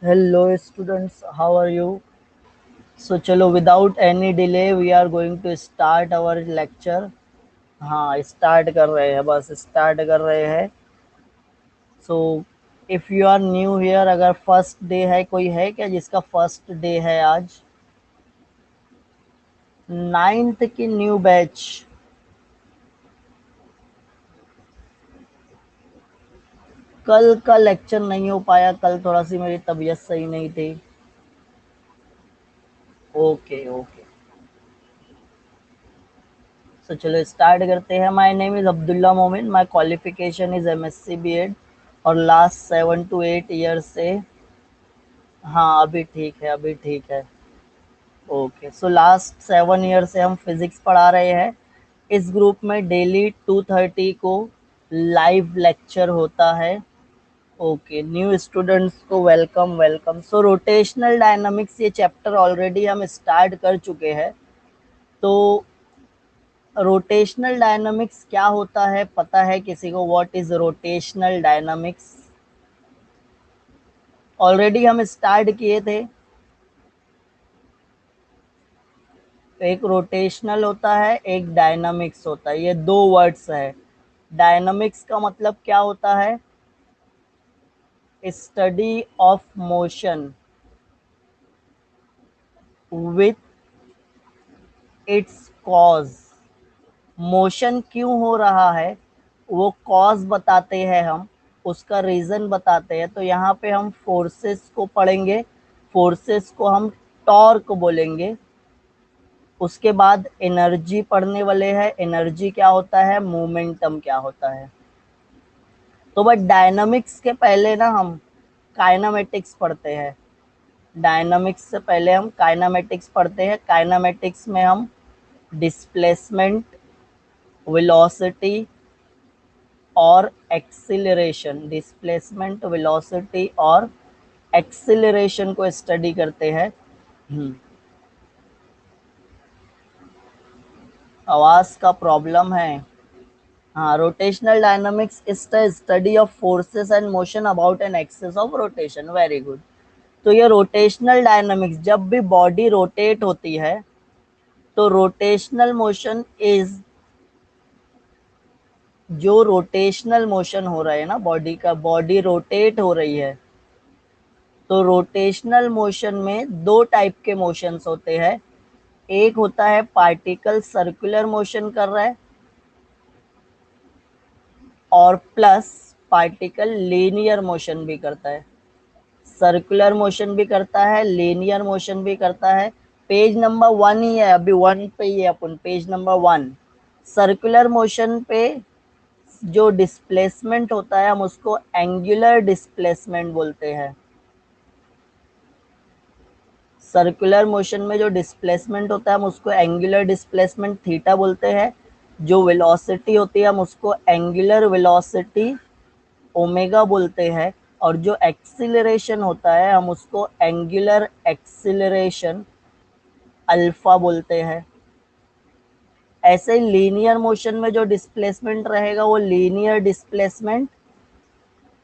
Hello students, how are you? So चलो without any delay we are going to start our lecture. हाँ start कर रहे हैं, बस start कर रहे हैं. So if you are new here, अगर first day है, कोई है क्या जिसका first day है आज? 9th की न्यू बैच. कल का लेक्चर नहीं हो पाया, कल थोड़ा सी मेरी तबीयत सही नहीं थी. Okay okay. सो चलो स्टार्ट करते हैं. My name is Abdullah Momin. My qualification is MSc BEd और लास्ट 7 to 8 ईयर से. हाँ अभी ठीक है, अभी ठीक है. ओके. सो लास्ट 7 ईयर से हम फिजिक्स पढ़ा रहे हैं. इस ग्रुप में डेली 2:30 को लाइव लेक्चर होता है. ओके. न्यू स्टूडेंट्स को वेलकम वेलकम. सो रोटेशनल डायनामिक्स ये चैप्टर ऑलरेडी हम स्टार्ट कर चुके हैं. तो रोटेशनल डायनामिक्स क्या होता है, पता है किसी को? What is rotational dynamics? Already हम स्टार्ट किए थे. एक रोटेशनल होता है, एक डायनामिक्स होता है. ये दो वर्ड्स है. डायनामिक्स का मतलब क्या होता है? Study of motion with its cause. Motion क्यों हो रहा है वो कॉज बताते हैं हम, उसका रीजन बताते हैं. तो यहाँ पे हम फोर्सेस को पढ़ेंगे. फोर्सेस को हम टॉर्क बोलेंगे. उसके बाद एनर्जी पढ़ने वाले हैं. एनर्जी क्या होता है, मोमेंटम क्या होता है. तो बट डायनामिक्स के पहले ना हम काइनामेटिक्स पढ़ते हैं. डायनामिक्स से पहले हम काइनामेटिक्स पढ़ते हैं. काइनामेटिक्स में हम डिस्प्लेसमेंट, वेलोसिटी और एक्सिलरेशन, डिस्प्लेसमेंट, वेलोसिटी और एक्सिलरेशन को स्टडी करते हैं. आवाज का प्रॉब्लम है. हाँ. Rotational dynamics is the study of forces and motion about an axis of rotation. Very good. तो ये रोटेशनल डायनामिक्स, जब भी बॉडी रोटेट होती है तो रोटेशनल मोशन इज, जो रोटेशनल मोशन हो रहा है ना बॉडी का, बॉडी रोटेट हो रही है. तो रोटेशनल मोशन में दो टाइप के मोशंस होते हैं. एक होता है पार्टिकल सर्कुलर मोशन कर रहा है और प्लस पार्टिकल लीनियर मोशन भी करता है. सर्कुलर मोशन भी करता है, लीनियर मोशन भी करता है. पेज नंबर 1 ही है, अभी 1 पे ही है अपन. Page number 1. सर्कुलर मोशन पे जो डिस्प्लेसमेंट होता है हम उसको एंगुलर डिस्प्लेसमेंट बोलते हैं. सर्कुलर मोशन में जो डिस्प्लेसमेंट होता है हम उसको एंगुलर डिस्प्लेसमेंट थीटा बोलते हैं. जो वेलोसिटी होती है हम उसको एंगुलर वेलोसिटी ओमेगा बोलते हैं. और जो एक्सिलरेशन होता है हम उसको एंगुलर एक्सिलरेशन अल्फा बोलते हैं. ऐसे ही लीनियर मोशन में जो डिस्प्लेसमेंट रहेगा वो लीनियर डिस्प्लेसमेंट,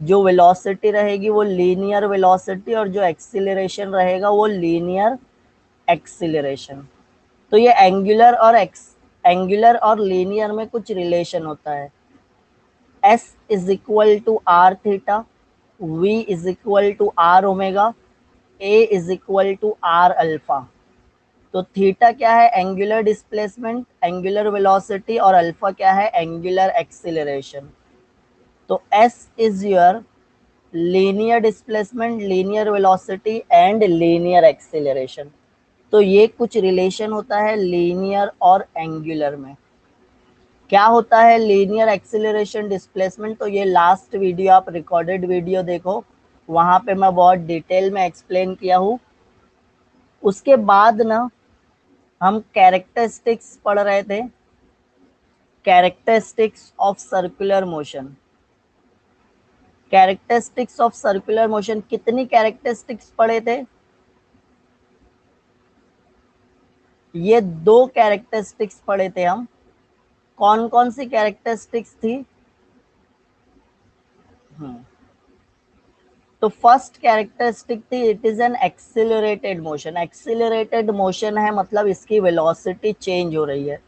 जो वेलोसिटी रहेगी वो लीनियर वेलोसिटी और जो एक्सिलरेशन रहेगा वो लीनियर एक्सिलरेशन. तो ये एंगुलर और लीनियर में कुछ रिलेशन होता है. S is equal to r theta, V is equal to r omega, A is equal to r alpha. तो थीटा क्या है, एंगुलर डिस्प्लेसमेंट, एंगुलर वेलोसिटी, और अल्फा क्या है, एंगुलर एक्सिलरेशन. तो S is your linear displacement, linear velocity and linear acceleration. तो ये कुछ रिलेशन होता है लीनियर और एंगुलर में. क्या होता है लीनियर एक्सिलरेशन डिस्प्लेसमेंट, तो ये लास्ट वीडियो, आप रिकॉर्डेड वीडियो देखो, वहां पे मैं बहुत डिटेल में एक्सप्लेन किया हूँ. उसके बाद ना हम कैरेक्टरिस्टिक्स पढ़ रहे थे. Characteristics of circular motion. Characteristics of circular motion, कितनी कैरेक्टरिस्टिक्स पढ़े थे? ये दो कैरेक्टरिस्टिक्स पढ़े थे हम. कौन कौन सी कैरेक्टरिस्टिक्स थी? तो फर्स्ट कैरेक्टरिस्टिक थी it is an accelerated motion. Accelerated motion है मतलब इसकी वेलोसिटी चेंज हो रही है।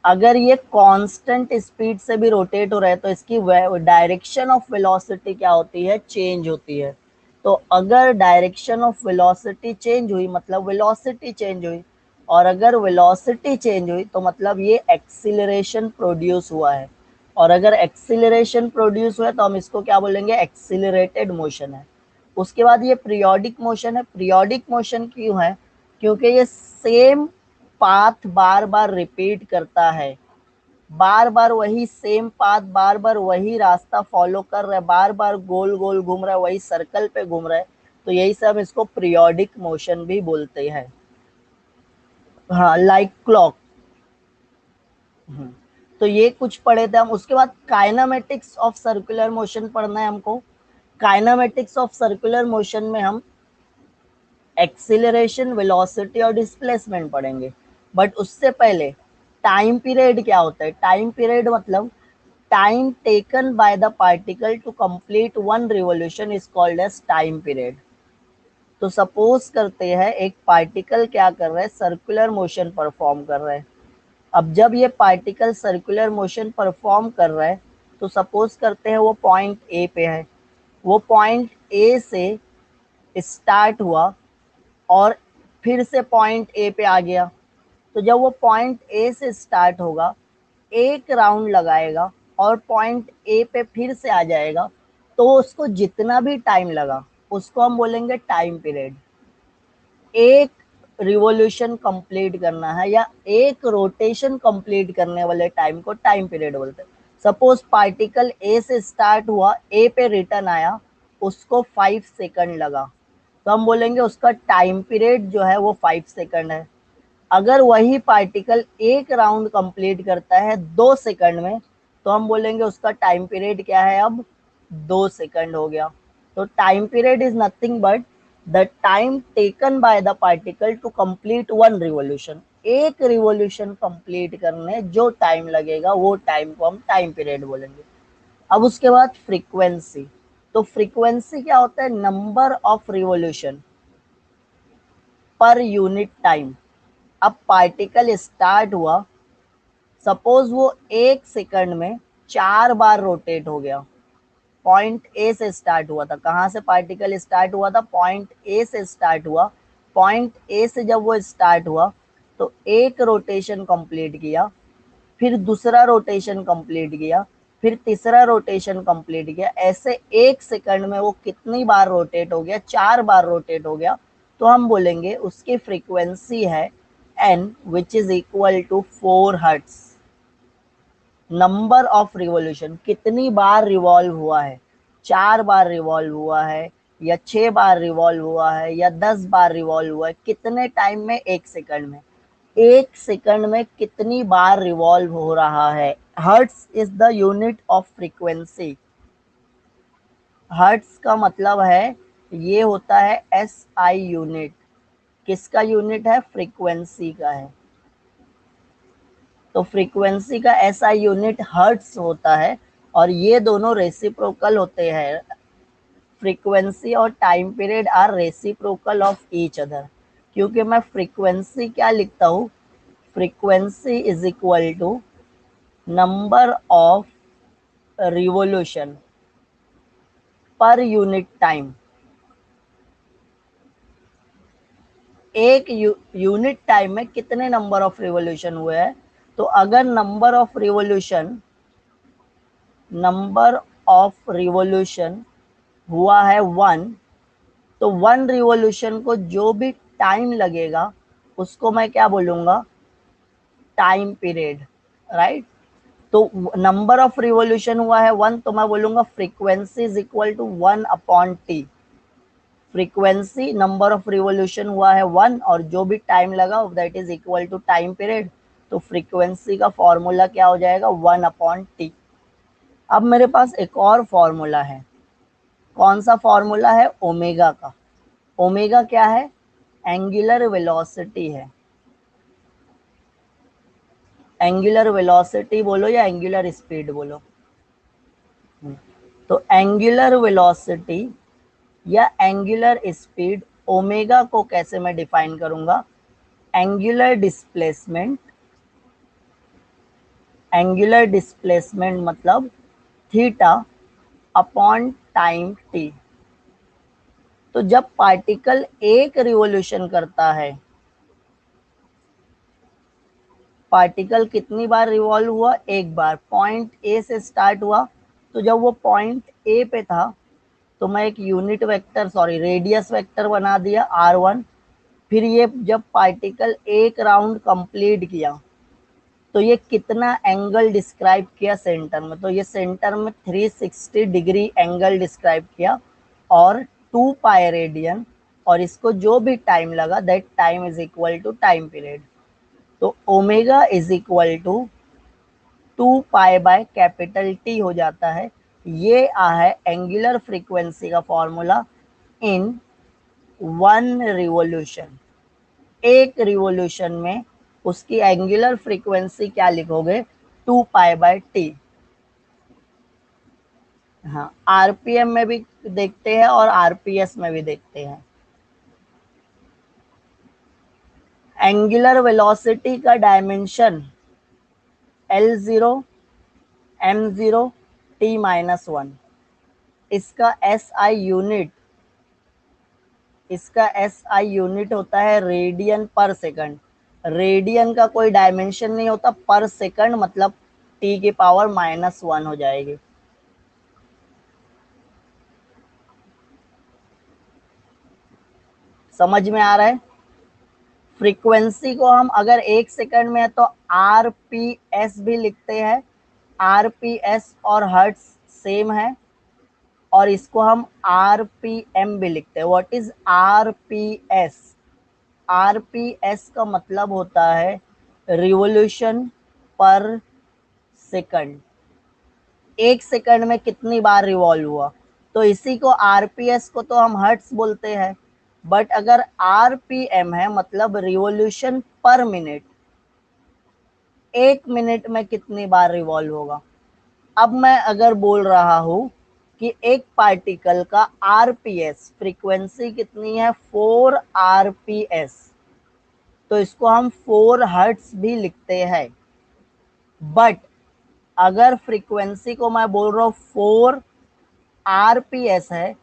अगर ये कांस्टेंट स्पीड से भी रोटेट हो रहा है तो इसकी डायरेक्शन ऑफ वेलोसिटी क्या होती है, चेंज होती है। तो अगर डायरेक्शन ऑफ वेलोसिटी चेंज हुई मतलब वेलोसिटी चेंज हुई, और अगर वेलोसिटी चेंज हुई तो मतलब ये एक्सीलरेशन प्रोड्यूस हुआ है। और अगर एक्सीलरेशन प्रोड्यूस हुआ है तो हम इसको क्या बोलेंगे, एक्सीलरेटेड मोशन है। उसके बाद ये पीरियोडिक मोशन है। पीरियोडिक मोशन क्यों है, क्योंकि ये सेम पाथ बार बार रिपीट करता है, बार बार वही सेम पाथ, बार बार वही रास्ता फॉलो कर रहा है, बार बार गोल गोल घूम रहा है, वही सर्कल पे घूम रहा है। तो यही से हम इसको पीरियोडिक मोशन भी बोलते हैं। हाँ, लाइक क्लॉक। तो ये कुछ पढ़े थे हम। उसके बाद काइनेमेटिक्स ऑफ सर्कुलर मोशन पढ़ना है हमको। काइनेमेटिक्स ऑफ सर्कुलर मोशन में हम एक्सीलरेशन, वेलोसिटी और डिस्प्लेसमेंट पढ़ेंगे। बट उससे पहले टाइम पीरियड क्या होता है। टाइम पीरियड मतलब time taken by the particle to complete one revolution is called as time period. तो सपोज करते हैं एक पार्टिकल क्या कर रहा है, सर्कुलर मोशन परफॉर्म कर रहा है। अब जब ये पार्टिकल सर्कुलर मोशन परफॉर्म कर रहा है तो सपोज करते हैं वो पॉइंट ए पे है। वो पॉइंट ए से स्टार्ट हुआ और फिर से पॉइंट ए पे आ गया। तो जब वो पॉइंट ए से स्टार्ट होगा, एक राउंड लगाएगा और पॉइंट ए पे फिर से आ जाएगा, तो उसको जितना भी टाइम लगा उसको हम बोलेंगे टाइम पीरियड। एक रिवॉल्यूशन कंप्लीट करना है या एक रोटेशन कंप्लीट करने वाले टाइम को टाइम पीरियड बोलते हैं। सपोज पार्टिकल ए से स्टार्ट हुआ, ए पे रिटर्न आया, उसको 5 सेकंड लगा, तो हम बोलेंगे उसका टाइम पीरियड जो है वो 5 सेकंड है। अगर वही पार्टिकल एक राउंड कंप्लीट करता है 2 सेकंड में, तो हम बोलेंगे उसका टाइम पीरियड क्या है, अब 2 सेकंड हो गया। तो time period is nothing but the time taken by the particle to complete one revolution. एक रिवॉल्यूशन कंप्लीट करने जो टाइम लगेगा वो टाइम को हम टाइम पीरियड बोलेंगे। अब उसके बाद फ्रीक्वेंसी। तो फ्रीक्वेंसी क्या होता है, number of revolution per unit time. अब पार्टिकल स्टार्ट हुआ, सपोज वो 1 सेकंड में 4 बार रोटेट हो गया। पॉइंट ए से स्टार्ट हुआ था, कहाँ से पार्टिकल स्टार्ट हुआ था, पॉइंट ए से स्टार्ट हुआ। पॉइंट ए से जब वो स्टार्ट हुआ तो एक रोटेशन कंप्लीट किया, फिर दूसरा रोटेशन कंप्लीट किया, फिर तीसरा रोटेशन कंप्लीट किया। ऐसे 1 सेकंड में वो कितनी बार रोटेट हो गया, 4 बार रोटेट हो गया। तो हम बोलेंगे उसकी फ्रीक्वेंसी है n which is equal to 4 hertz. Number of revolution, कितनी बार रिवॉल्व हुआ है, 4 बार रिवॉल्व हुआ है या 6 बार रिवॉल्व हुआ है या 10 बार रिवॉल्व हुआ है, कितने टाइम में, 1 सेकंड में। 1 सेकंड में कितनी बार रिवॉल्व हो रहा है। Hertz is the unit of frequency. Hertz का मतलब है, ये होता है एस आई यूनिट। किसका यूनिट है, फ्रीक्वेंसी का है। तो फ्रीक्वेंसी का एस आई यूनिट हर्ट्स होता है और ये दोनों रेसिप्रोकल होते हैं। फ्रीक्वेंसी और time period are reciprocal of each other. क्योंकि मैं फ्रीक्वेंसी क्या लिखता हूँ, frequency is equal to number of revolution per unit time. एक यूनिट टाइम में कितने नंबर ऑफ रिवॉल्यूशन हुए हैं। तो अगर नंबर ऑफ रिवॉल्यूशन हुआ है 1, तो 1 रिवॉल्यूशन को जो भी टाइम लगेगा उसको मैं क्या बोलूंगा, टाइम पीरियड, राइट। तो नंबर ऑफ रिवॉल्यूशन हुआ है 1, तो मैं बोलूंगा frequency is equal to 1/t। Frequency, number of revolution हुआ है 1 और जो भी टाइम लगा that is equal to time period. तो फ्रीक्वेंसी का फॉर्मूला क्या हो जाएगा, 1/t। अब मेरे पास एक और फॉर्मूला है। कौन सा फॉर्मूला है, ओमेगा का। ओमेगा क्या है, एंगुलर वेलोसिटी है। एंगुलर वेलोसिटी बोलो या एंगुलर स्पीड बोलो। तो एंगुलर वेलोसिटी या एंगुलर स्पीड ओमेगा को कैसे मैं डिफाइन करूंगा, एंगुलर डिस्प्लेसमेंट मतलब थीटा अपॉन टाइम टी। तो जब पार्टिकल एक रिवॉल्यूशन करता है, पार्टिकल कितनी बार रिवॉल्व हुआ, एक बार, पॉइंट ए से स्टार्ट हुआ, तो जब वो पॉइंट ए पे था तो मैं एक unit vector sorry radius vector बना दिया r1। फिर ये जब पार्टिकल एक राउंड कंप्लीट किया तो ये कितना एंगल डिस्क्राइब किया सेंटर में, तो ये सेंटर में 360 डिग्री एंगल डिस्क्राइब किया और 2 पाई रेडियन, और इसको जो भी टाइम लगा that time is equal to time period. तो omega is equal to 2 pi by capital T हो जाता है। ये है एंगुलर फ्रीक्वेंसी का फॉर्मूला इन 1 रिवॉल्यूशन। एक रिवॉल्यूशन में उसकी एंगुलर फ्रीक्वेंसी क्या लिखोगे, 2 पाई बाय टी। हाँ, आरपीएम में भी देखते हैं और आरपीएस में भी देखते हैं। एंगुलर वेलोसिटी का डायमेंशन L0 M0 T-1। इसका SI यूनिट होता है रेडियन पर सेकंड। रेडियन का कोई डायमेंशन नहीं होता, पर सेकंड मतलब T⁻⁻1 हो जाएगी। समझ में आ रहा है। फ्रीक्वेंसी को हम अगर एक सेकंड में है तो RPS भी लिखते हैं। RPS और हर्ट्ज सेम है, और इसको हम RPM भी लिखते हैं। What is RPS? RPS का मतलब होता है रिवॉल्यूशन पर सेकंड। एक सेकंड में कितनी बार रिवॉल्व हुआ, तो इसी को RPS को तो हम हर्ट्ज बोलते हैं। बट अगर RPM है मतलब रिवॉल्यूशन पर मिनट, एक मिनट में कितनी बार रिवॉल्व होगा। अब मैं अगर बोल रहा हूं कि एक पार्टिकल का RPS फ्रीक्वेंसी कितनी है, 4 RPS, तो इसको हम 4 हर्ट्ज भी लिखते हैं। बट अगर फ्रीक्वेंसी को मैं बोल रहा हूँ 4 RPS है,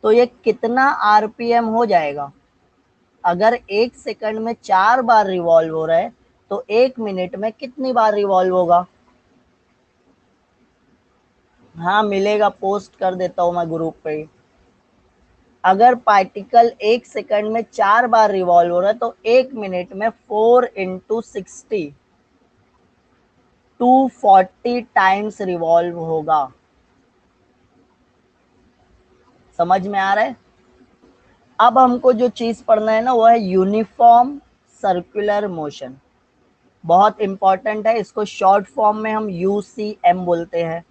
तो ये कितना RPM हो जाएगा। अगर एक सेकंड में 4 बार रिवॉल्व हो रहा है तो एक मिनट में कितनी बार रिवॉल्व होगा। हाँ मिलेगा, पोस्ट कर देता हूं मैं ग्रुप पे। अगर पार्टिकल एक सेकंड में 4 बार रिवॉल्व हो रहा है तो एक मिनट में 4 इंटू 60 240 टाइम्स रिवॉल्व होगा। समझ में आ रहा है। अब हमको जो चीज पढ़ना है ना वो है यूनिफॉर्म सर्कुलर मोशन। बहुत इंपॉर्टेंट है, इसको शॉर्ट फॉर्म में हम UCM बोलते हैं।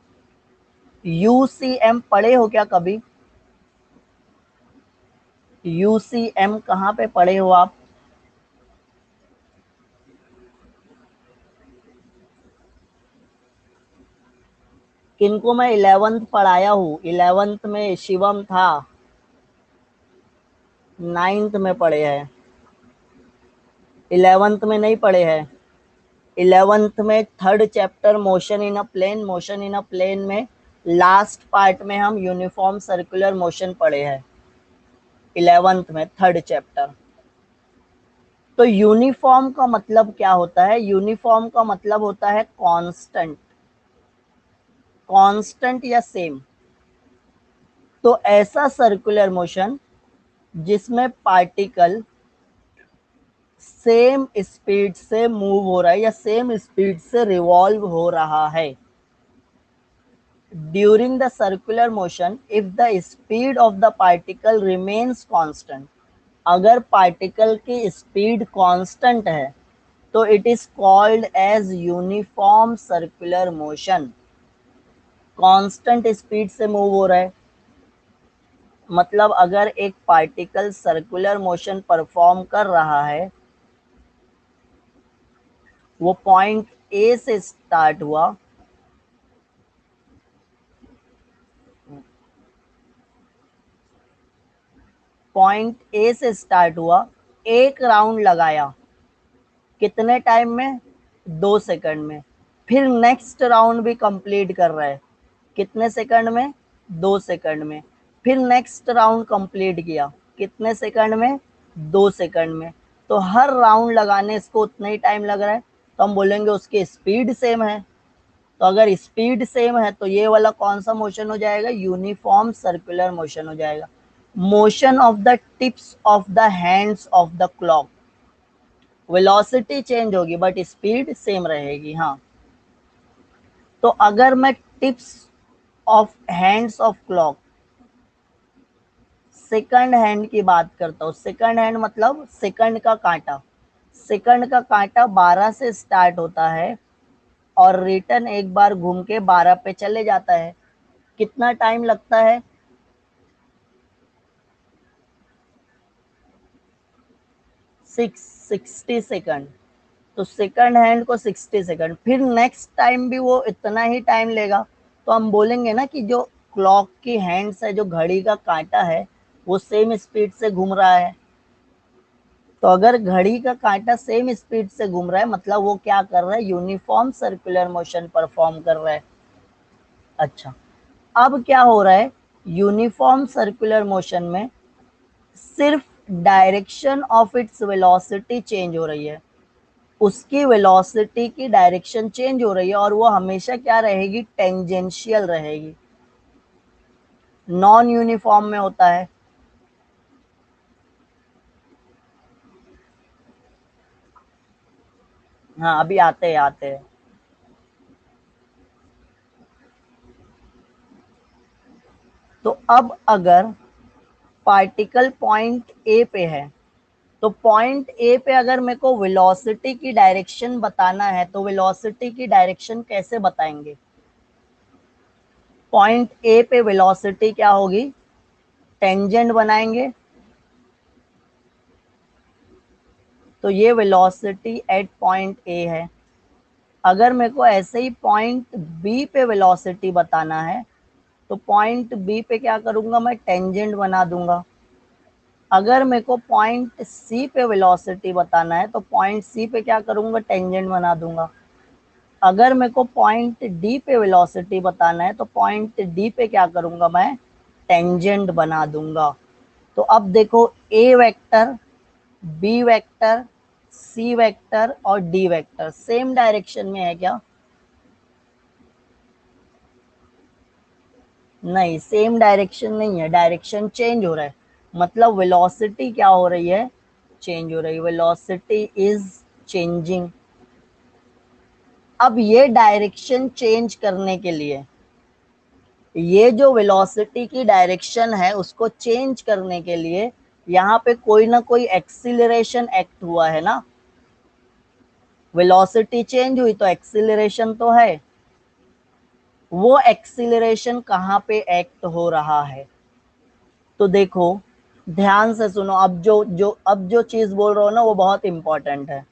UCM पढ़े हो क्या कभी? UCM कहाँ पे पढ़े हो आप? किनको मैं 11th पढ़ाया हूँ, 11th में शिवम था, 9th में पढ़े हैं, 11th में नहीं पढ़े हैं। 11th में third chapter motion in a plane में लास्ट पार्ट में हम यूनिफॉर्म सर्कुलर मोशन पढ़े हैं, 11th में थर्ड चैप्टर। तो यूनिफॉर्म का मतलब क्या होता है, यूनिफॉर्म का मतलब होता है कांस्टेंट, कांस्टेंट या सेम। तो ऐसा सर्कुलर मोशन जिसमें पार्टिकल सेम स्पीड से मूव हो रहा है या सेम स्पीड से रिवॉल्व हो रहा है। During the circular motion if the speed of the particle remains constant, अगर पार्टिकल की स्पीड कांस्टेंट है तो it is called as uniform circular motion. Constant speed से मूव हो रहा है मतलब अगर एक पार्टिकल सर्कुलर मोशन परफॉर्म कर रहा है, वो पॉइंट ए से स्टार्ट हुआ, पॉइंट ए से स्टार्ट हुआ, एक राउंड लगाया, कितने टाइम में? 2 सेकंड में। फिर नेक्स्ट राउंड भी कंप्लीट कर रहा है, कितने सेकंड में? 2 सेकंड में। फिर नेक्स्ट राउंड कंप्लीट किया, कितने सेकंड में? 2 सेकंड में। तो हर राउंड लगाने इसको उतना ही टाइम लग रहा है, तो हम बोलेंगे उसकी स्पीड सेम है। तो अगर स्पीड सेम है तो ये वाला कौन सा मोशन हो जाएगा? यूनिफॉर्म सर्कुलर मोशन हो जाएगा। Motion of the tips of the hands of the clock, velocity change होगी बट स्पीड सेम रहेगी। हाँ, तो अगर मैं tips of hands of clock second hand की बात करता हूँ, सेकंड हैंड मतलब सेकंड का कांटा, सेकंड का कांटा 12 से स्टार्ट होता है और रिटर्न एक बार घूम के 12 पे चले जाता है, कितना टाइम लगता है? 60 सेकंड। तो सेकंड हैंड को 60 सेकंड, फिर नेक्स्ट टाइम भी वो इतना ही टाइम लेगा। तो हम बोलेंगे ना कि जो क्लॉक की हैंड्स है, जो घड़ी का कांटा है, वो सेम स्पीड से घूम रहा है। तो अगर घड़ी का कांटा सेम स्पीड से घूम रहा है मतलब वो क्या कर रहा है? यूनिफॉर्म सर्कुलर मोशन परफॉर्म कर रहा है। अच्छा, अब क्या हो रहा है? यूनिफॉर्म सर्कुलर मोशन में सिर्फ direction of its velocity change हो रही है, उसकी वेलोसिटी की डायरेक्शन चेंज हो रही है और वो हमेशा क्या रहेगी? टेंजेंशियल रहेगी। नॉन यूनिफॉर्म में होता है। हाँ, अभी आते हैं। तो अब अगर पार्टिकल पॉइंट ए पे है, तो पॉइंट ए पे अगर मेरे को वेलोसिटी की डायरेक्शन बताना है तो वेलोसिटी की डायरेक्शन कैसे बताएंगे? पॉइंट ए पे वेलोसिटी क्या होगी? टेंजेंट बनाएंगे। तो ये वेलोसिटी एट पॉइंट ए है। अगर मेरे को ऐसे ही पॉइंट बी पे वेलोसिटी बताना है तो पॉइंट बी पे क्या करूंगा? मैं टेंजेंट बना दूंगा। अगर मेरे को पॉइंट सी पे वेलोसिटी बताना है तो पॉइंट सी पे क्या करूंगा? टेंजेंट बना दूंगा। अगर मेरे को पॉइंट डी पे वेलोसिटी बताना है तो पॉइंट डी पे क्या करूंगा? मैं टेंजेंट बना दूंगा। तो अब देखो, ए vector, B vector, C vector और डी वेक्टर सेम डायरेक्शन में है क्या? नहीं, सेम डायरेक्शन नहीं है, डायरेक्शन चेंज हो रहा है। मतलब वेलोसिटी क्या हो रही है? चेंज हो रही है, वेलोसिटी इज चेंजिंग। अब ये डायरेक्शन चेंज करने के लिए, ये जो वेलोसिटी की डायरेक्शन है उसको चेंज करने के लिए यहाँ पे कोई ना कोई एक्सीलरेशन एक्ट हुआ है ना। वेलोसिटी चेंज हुई तो एक्सीलरेशन तो है। वो एक्सीलरेशन कहाँ पे एक्ट हो रहा है? तो देखो, ध्यान से सुनो, अब जो चीज बोल रहा हूँ ना वो बहुत इंपॉर्टेंट है।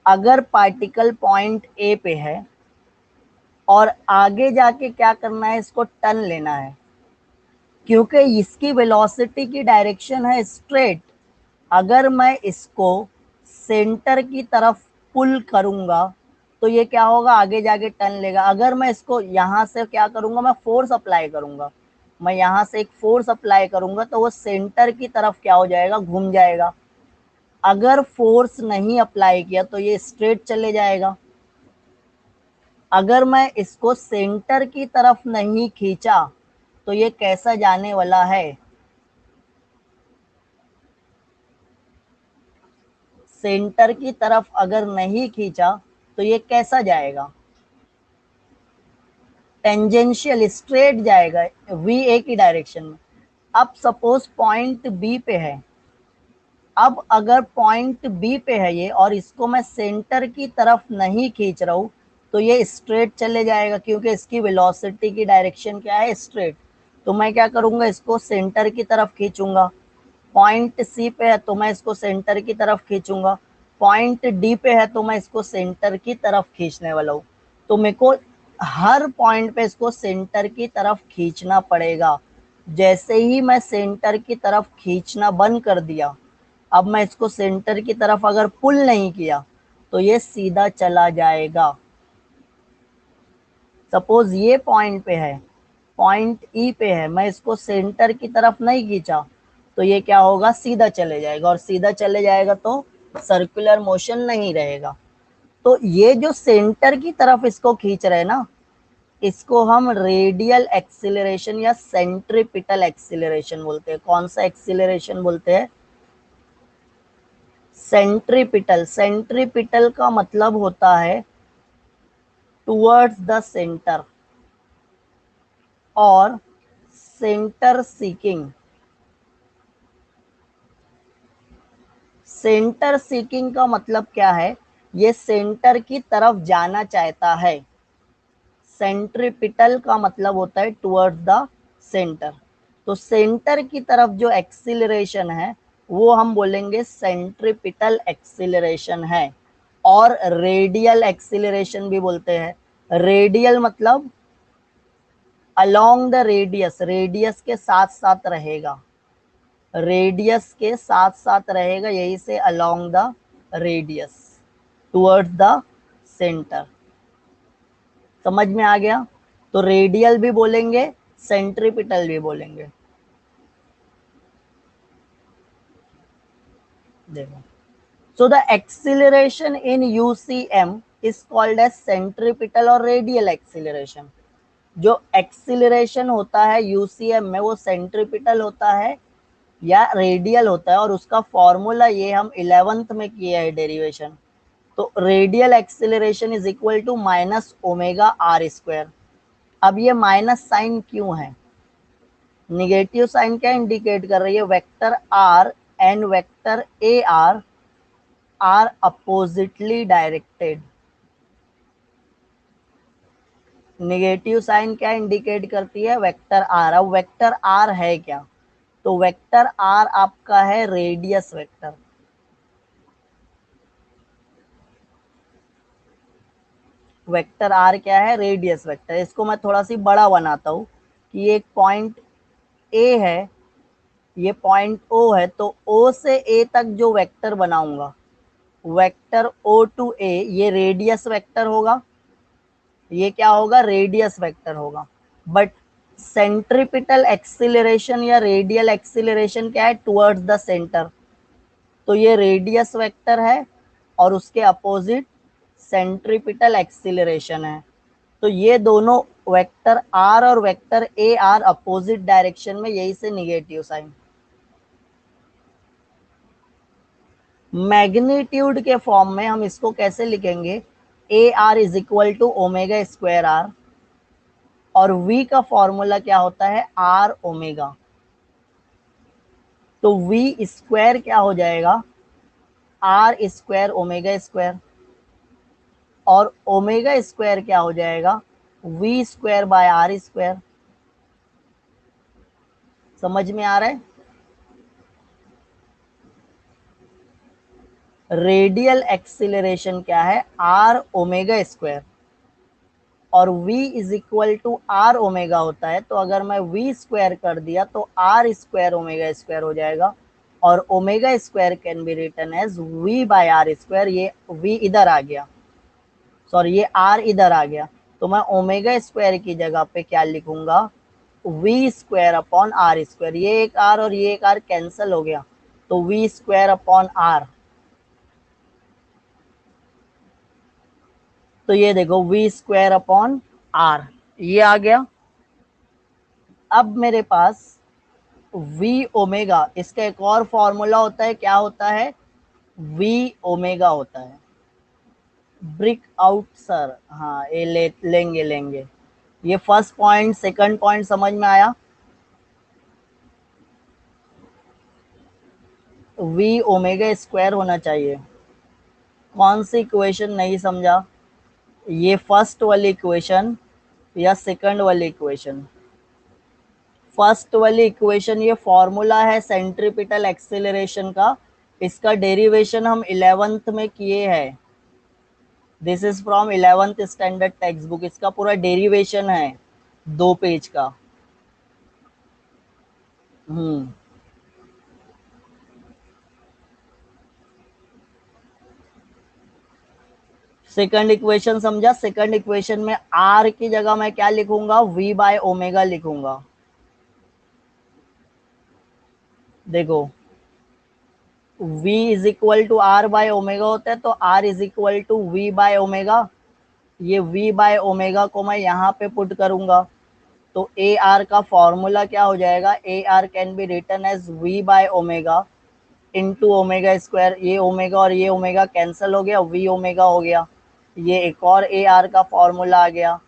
अगर पार्टिकल पॉइंट ए पे है और आगे जाके क्या करना है? इसको टर्न लेना है, क्योंकि इसकी वेलोसिटी की डायरेक्शन है स्ट्रेट। अगर मैं इसको सेंटर की तरफ पुल करूंगा तो ये क्या होगा? आगे जाके टर्न लेगा। अगर मैं इसको यहां से क्या करूंगा? मैं फोर्स अप्लाई करूंगा, मैं यहां से एक फोर्स अप्लाई करूंगा तो वो सेंटर की तरफ क्या हो जाएगा? घूम जाएगा। अगर फोर्स नहीं अप्लाई किया तो ये स्ट्रेट चले जाएगा। अगर मैं इसको सेंटर की तरफ नहीं खींचा तो ये कैसा जाने वाला है? सेंटर की तरफ अगर नहीं खींचा तो ये कैसा जाएगा? टेंजेंशियल, स्ट्रेट जाएगा, वी ए की डायरेक्शन में। अब सपोज पॉइंट बी पे है, अब अगर पॉइंट बी पे है ये और इसको मैं सेंटर की तरफ नहीं खींच रहा हूं तो ये स्ट्रेट चले जाएगा, क्योंकि इसकी वेलोसिटी की डायरेक्शन क्या है? स्ट्रेट। तो मैं क्या करूंगा? इसको सेंटर की तरफ खींचूंगा। पॉइंट सी पे है तो मैं इसको सेंटर की तरफ खींचूंगा। पॉइंट डी पे है तो मैं इसको सेंटर की तरफ खींचने वाला हूँ। तो मेरे को हर पॉइंट पे इसको सेंटर की तरफ खींचना पड़ेगा, जैसे ही मैं सेंटर की तरफ खींचना बंद कर दिया, अब मैं इसको सेंटर की तरफ अगर पुल नहीं किया तो ये सीधा चला जाएगा। सपोज ये पॉइंट पे है, पॉइंट ई पे है, मैं इसको सेंटर की तरफ नहीं खींचा तो ये क्या होगा, सीधा चले जाएगा, और सीधा चले जाएगा तो सर्कुलर मोशन नहीं रहेगा। तो ये जो सेंटर की तरफ इसको खींच रहे हैं ना, इसको हम रेडियल एक्सीलरेशन या सेंट्रीपिटल एक्सीलरेशन बोलते हैं। कौन सा एक्सीलरेशन बोलते हैं? सेंट्रीपिटल। सेंट्रीपिटल का मतलब होता है टुवर्ड्स द सेंटर, और सेंटर सीकिंग। सेंटर सीकिंग का मतलब क्या है? ये सेंटर की तरफ जाना चाहता है। सेंट्रीपिटल का मतलब होता है टुवर्ड्स द सेंटर। तो सेंटर की तरफ जो एक्सीलरेशन है वो हम बोलेंगे सेंट्रीपिटल एक्सीलरेशन है, और रेडियल एक्सीलरेशन भी बोलते हैं। रेडियल मतलब अलोंग द रेडियस, रेडियस के साथ साथ रहेगा, रेडियस के साथ साथ रहेगा, यही से along the radius towards the centre. समझ में आ गया? तो रेडियल भी बोलेंगे, सेंट्रीपिटल भी बोलेंगे। देखो, so the acceleration in UCM is called as centripetal और रेडियल एक्सीलरेशन। जो एक्सीलरेशन होता है यूसीएम में वो सेंट्रीपिटल होता है या रेडियल होता है, और उसका फॉर्मूला ये हम 11th में किया है डेरिवेशन। तो radial acceleration is equal to minus omega r square. अब ये माइनस साइन क्यों है? निगेटिव साइन क्या इंडिकेट कर रही है? Vector r and vector a r oppositely directed. Negative sign क्या इंडिकेट करती है? Vector r. अब वेक्टर आर है क्या? तो वेक्टर आर आपका है रेडियस वेक्टर। वेक्टर आर क्या है? Radius vector. इसको मैं थोड़ा सी बड़ा बनाता हूं कि एक पॉइंट ए है, ये पॉइंट ओ है, तो ओ से ए तक जो वेक्टर बनाऊंगा, वेक्टर ओ टू ए, ये रेडियस वेक्टर होगा। ये क्या होगा? रेडियस वेक्टर होगा। बट सेंट्रीपिटल एक्सीलरेशन या रेडियल एक्सीलरेशन क्या है? Towards the centre. तो ये रेडियस वेक्टर है और उसके अपोजिट सेंट्रीपिटल एक्सीलरेशन है। तो ये दोनों वेक्टर आर और vector a r opposite direction में, यही से निगेटिव साइन। मैग्नीट्यूड के फॉर्म में हम इसको कैसे लिखेंगे? A r is equal to omega square r, और v का फॉर्मूला क्या होता है? R omega. तो v स्क्वायर क्या हो जाएगा? आर स्क्वायर ओमेगा स्क्वायर, और ओमेगा स्क्वायर क्या हो जाएगा? v square by r square. समझ में आ रहा है? रेडियल एक्सीलरेशन क्या है? आर ओमेगा स्क्वायर, और v is equal to r omega होता है। तो अगर मैं v स्क्वायर कर दिया तो आर स्क्वायर ओमेगा स्क्वायर हो जाएगा, और omega square can be written as v by r square. ये v इधर आ गया, सॉरी ये r इधर आ गया, तो मैं ओमेगा स्क्वायर की जगह पे क्या लिखूंगा? v square upon r square. ये एक r और ये एक r कैंसिल हो गया, तो v स्क्वायर अपॉन आर। तो ये देखो v स्क्वायर अपॉन आर, ये आ गया। अब मेरे पास v ओमेगा, इसका एक और फॉर्मूला होता है, क्या होता है? v ओमेगा होता है। ब्रिक आउट सर, हाँ ये लेंगे लेंगे। ये फर्स्ट पॉइंट, सेकंड पॉइंट समझ में आया? v ओमेगा स्क्वायर होना चाहिए। कौन सी इक्वेशन नहीं समझा? ये फर्स्ट वाली इक्वेशन या सेकंड वाली इक्वेशन? फर्स्ट वाली इक्वेशन, ये फॉर्मूला है सेंट्रीपिटल एक्सेलरेशन का, इसका डेरिवेशन हम 11th में किए हैं। This is from 11th standard text book. इसका पूरा डेरिवेशन है 2 पेज का। हम्म सेकंड इक्वेशन समझा। सेकंड इक्वेशन में आर की जगह मैं क्या लिखूंगा, वी बाय ओमेगा लिखूंगा। देखो v is equal to r by omega होता है, तो r is equal to v by omega. ये v बाय ओमेगा को मैं यहाँ पे पुट करूंगा, तो ए आर का फॉर्मूला क्या हो जाएगा, a r can be written as v by omega into omega square. ये ओमेगा और ये ओमेगा कैंसिल हो गया, v ओमेगा हो गया। ये एक और ए आर का फॉर्मूला आ गया,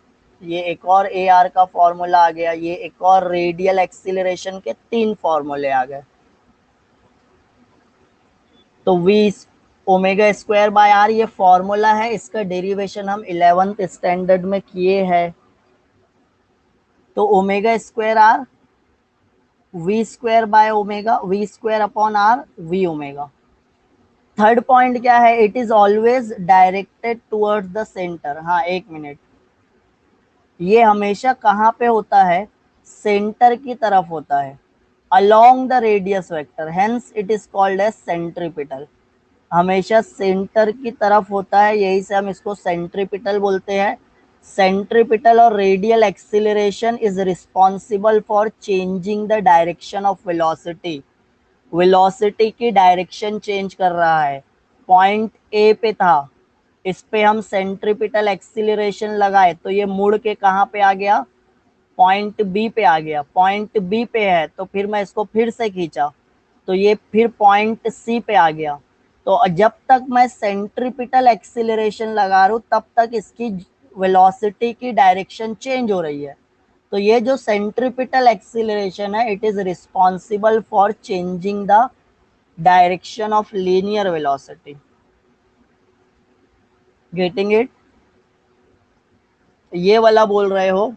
ये एक और ए आर का फॉर्मूला आ गया, ये एक और रेडियल एक्सीलरेशन के तीन फॉर्मूले आ गए। तो v omega square by r ये फॉर्मूला है, इसका डेरिवेशन हम 11th स्टैंडर्ड में किए हैं। तो omega square r v square by omega, v square upon r v omega. Third point क्या है, it is always directed towards the centre. हाँ एक मिनट, ये हमेशा कहाँ पे होता है, सेंटर की तरफ होता है, along the radius vector, hence it is called as centripetal। हमेशा सेंटर की तरफ होता है, यही से हम इसको सेंट्रिपिटल बोलते हैं। सेंट्रिपिटल और radial acceleration is responsible for changing the direction of velocity. Velocity की डायरेक्शन चेंज कर रहा है। पॉइंट ए पे था, इस पे हम सेंट्रिपिटल एक्सिलरेशन लगाए तो ये मुड़ के कहाँ पे आ गया, पॉइंट बी पे आ गया। पॉइंट बी पे है तो फिर मैं इसको फिर से खींचा तो ये फिर पॉइंट सी पे आ गया। तो जब तक मैं सेंट्रिपिटल एक्सिलरेशन लगा रहा हूं तब तक इसकी वेलोसिटी की डायरेक्शन चेंज हो रही है। तो ये जो सेंट्रिपिटल एक्सिलरेशन है, it is responsible for changing the direction of linear velocity. Getting it, ये वाला बोल रहे हो।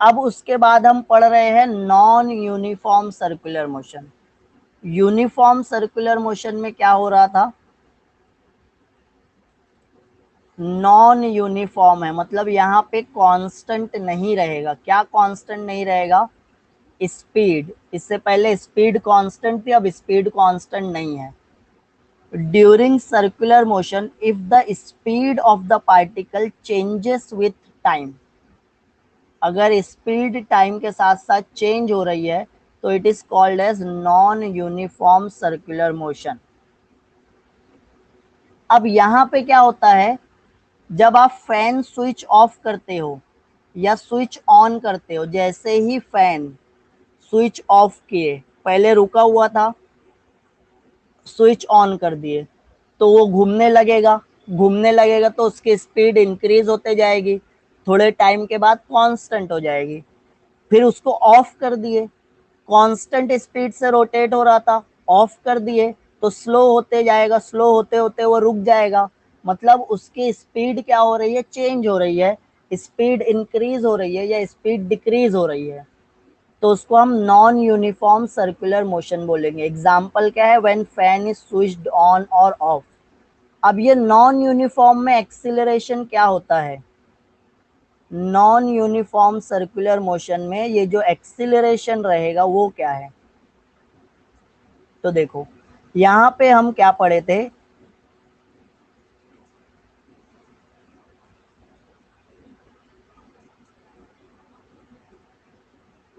अब उसके बाद हम पढ़ रहे हैं non uniform circular motion. Uniform circular motion में क्या हो रहा था, नॉन यूनिफॉर्म है, मतलब यहाँ पे कांस्टेंट नहीं रहेगा। क्या कांस्टेंट नहीं रहेगा, स्पीड। इससे पहले स्पीड कांस्टेंट थी, अब स्पीड कांस्टेंट नहीं है। During circular motion if the speed of the particle changes with time, अगर स्पीड टाइम के साथ साथ चेंज हो रही है तो it is called as non uniform circular motion. अब यहाँ पे क्या होता है, जब आप फैन स्विच ऑफ करते हो या स्विच ऑन करते हो, जैसे ही फैन स्विच ऑफ किए, पहले रुका हुआ था, स्विच ऑन कर दिए तो वो घूमने लगेगा। घूमने लगेगा तो उसकी स्पीड इंक्रीज होते जाएगी, थोड़े टाइम के बाद कांस्टेंट हो जाएगी। फिर उसको ऑफ कर दिए, कांस्टेंट स्पीड से रोटेट हो रहा था, ऑफ कर दिए तो स्लो होते जाएगा, स्लो होते होते वो रुक जाएगा। मतलब उसकी स्पीड क्या हो रही है, चेंज हो रही है, स्पीड इंक्रीज हो रही है या स्पीड डिक्रीज हो रही है। तो उसको हम नॉन यूनिफॉर्म सर्कुलर मोशन बोलेंगे। एग्जाम्पल क्या है, when fan is switched on और ऑफ। अब ये नॉन यूनिफॉर्म में एक्सीलरेशन क्या होता है, नॉन यूनिफॉर्म सर्कुलर मोशन में ये जो एक्सीलरेशन रहेगा वो क्या है। तो देखो यहाँ पे हम क्या पढ़े थे,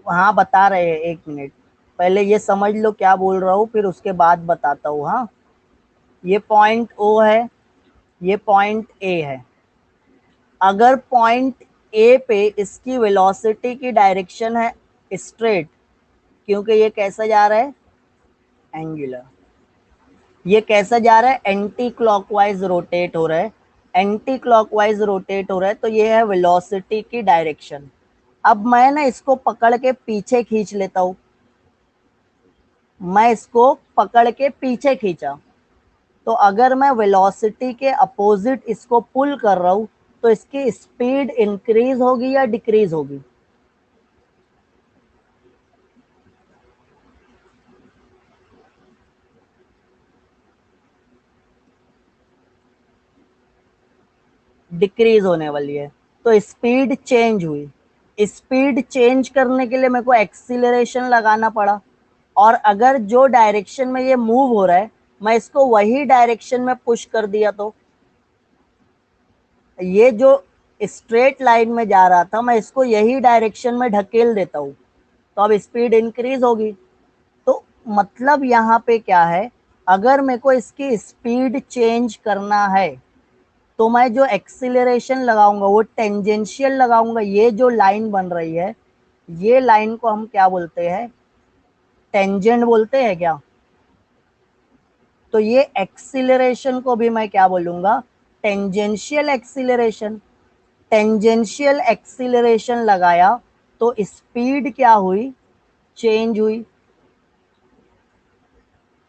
वहां बता रहे हैं, एक मिनट पहले ये समझ लो क्या बोल रहा हूँ, फिर उसके बाद बताता हूँ। हाँ, ये पॉइंट ओ है, ये पॉइंट ए है। अगर पॉइंट ए पे इसकी वेलोसिटी की डायरेक्शन है स्ट्रेट, क्योंकि ये कैसा जा रहा है, एंगुलर। ये कैसा जा रहा है, एंटी क्लॉकवाइज रोटेट हो रहा है। एंटी क्लॉकवाइज रोटेट हो रहा है तो ये है वेलोसिटी की डायरेक्शन। अब मैं ना इसको पकड़ के पीछे खींच लेता हूं, मैं इसको पकड़ के पीछे खींचा तो अगर मैं वेलोसिटी के अपोजिट इसको पुल कर रहा हूं तो इसकी स्पीड इंक्रीज होगी या डिक्रीज होगी, डिक्रीज होने वाली है। तो स्पीड चेंज हुई, स्पीड चेंज करने के लिए मेरे को एक्सीलरेशन लगाना पड़ा, और अगर जो डायरेक्शन में ये मूव हो रहा है मैं इसको वही डायरेक्शन में पुश कर दिया, तो ये जो स्ट्रेट लाइन में जा रहा था मैं इसको यही डायरेक्शन में ढकेल देता हूँ, तो अब स्पीड इंक्रीज होगी। तो मतलब यहाँ पे क्या है, अगर मेरे को इसकी स्पीड चेंज करना है तो मैं जो एक्सीलरेशन लगाऊंगा वो टेंजेंशियल लगाऊंगा। ये जो लाइन बन रही है ये लाइन को हम क्या बोलते हैं, टेंजेंट बोलते हैं क्या। तो ये एक्सीलरेशन को भी मैं क्या बोलूंगा, टेंजेंशियल एक्सीलरेशन। टेंजेंशियल एक्सीलरेशन लगाया तो स्पीड क्या हुई, चेंज हुई।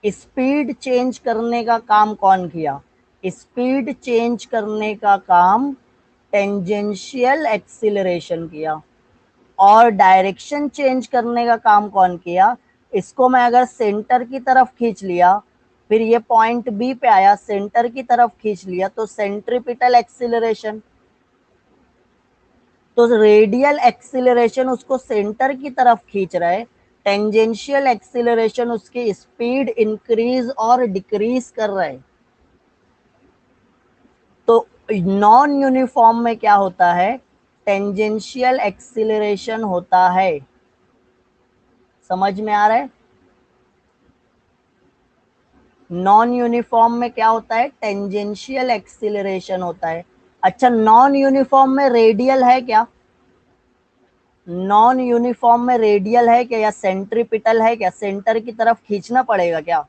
स्पीड चेंज करने का काम कौन किया, स्पीड चेंज करने का काम टेंजेंशियल एक्सीलरेशन किया। और डायरेक्शन चेंज करने का काम कौन किया, इसको मैं अगर सेंटर की तरफ खींच लिया, फिर ये पॉइंट बी पे आया, सेंटर की तरफ खींच लिया, तो सेंट्रीपिटल एक्सीलरेशन। तो रेडियल एक्सीलरेशन उसको सेंटर की तरफ खींच रहा है, टेंजेंशियल एक्सीलरेशन उसकी स्पीड इंक्रीज और डिक्रीज कर रहा है। तो नॉन यूनिफॉर्म में क्या होता है, टेंजेंशियल एक्सीलरेशन होता है। समझ में आ रहा है, नॉन यूनिफॉर्म में क्या होता है, टेंजेंशियल एक्सीलरेशन होता है। अच्छा, नॉन यूनिफॉर्म में रेडियल है क्या, नॉन यूनिफॉर्म में रेडियल है क्या, या सेंट्रीपिटल है क्या, सेंटर की तरफ खींचना पड़ेगा क्या।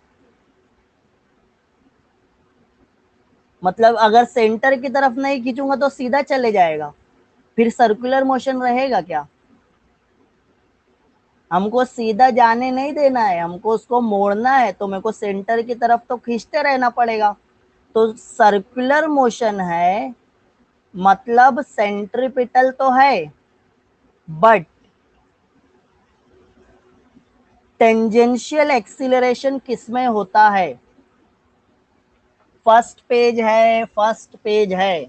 मतलब अगर सेंटर की तरफ नहीं खींचूंगा तो सीधा चले जाएगा, फिर सर्कुलर मोशन रहेगा क्या। हमको सीधा जाने नहीं देना है, हमको उसको मोड़ना है, तो मेरे को सेंटर की तरफ तो खींचते रहना पड़ेगा। तो सर्कुलर मोशन है मतलब सेंट्रीपिटल तो है, बट टेंजेंशियल एक्सीलरेशन किसमें होता है, फर्स्ट पेज है, फर्स्ट पेज है।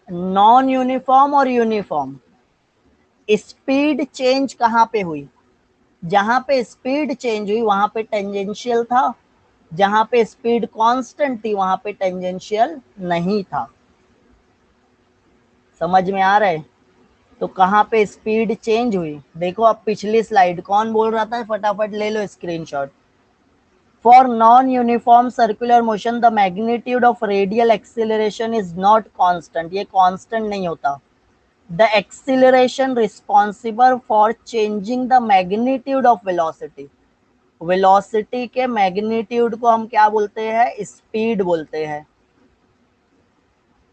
नॉन यूनिफॉर्म और यूनिफॉर्म, स्पीड चेंज कहां पे हुई, जहां पे स्पीड चेंज हुई वहां पे टेंजेंशियल था, जहां पे स्पीड कांस्टेंट थी वहां पे टेंजेंशियल नहीं था। समझ में आ रहा है, तो कहां पे स्पीड चेंज हुई, देखो अब पिछली स्लाइड कौन बोल रहा था, फटाफट ले लो screenshot. For non-uniform circular motion, the magnitude of radial acceleration is not constant. ये constant नहीं होता. The acceleration responsible for changing the magnitude of velocity. Velocity के magnitude को हम क्या बोलते हैं, speed बोलते हैं.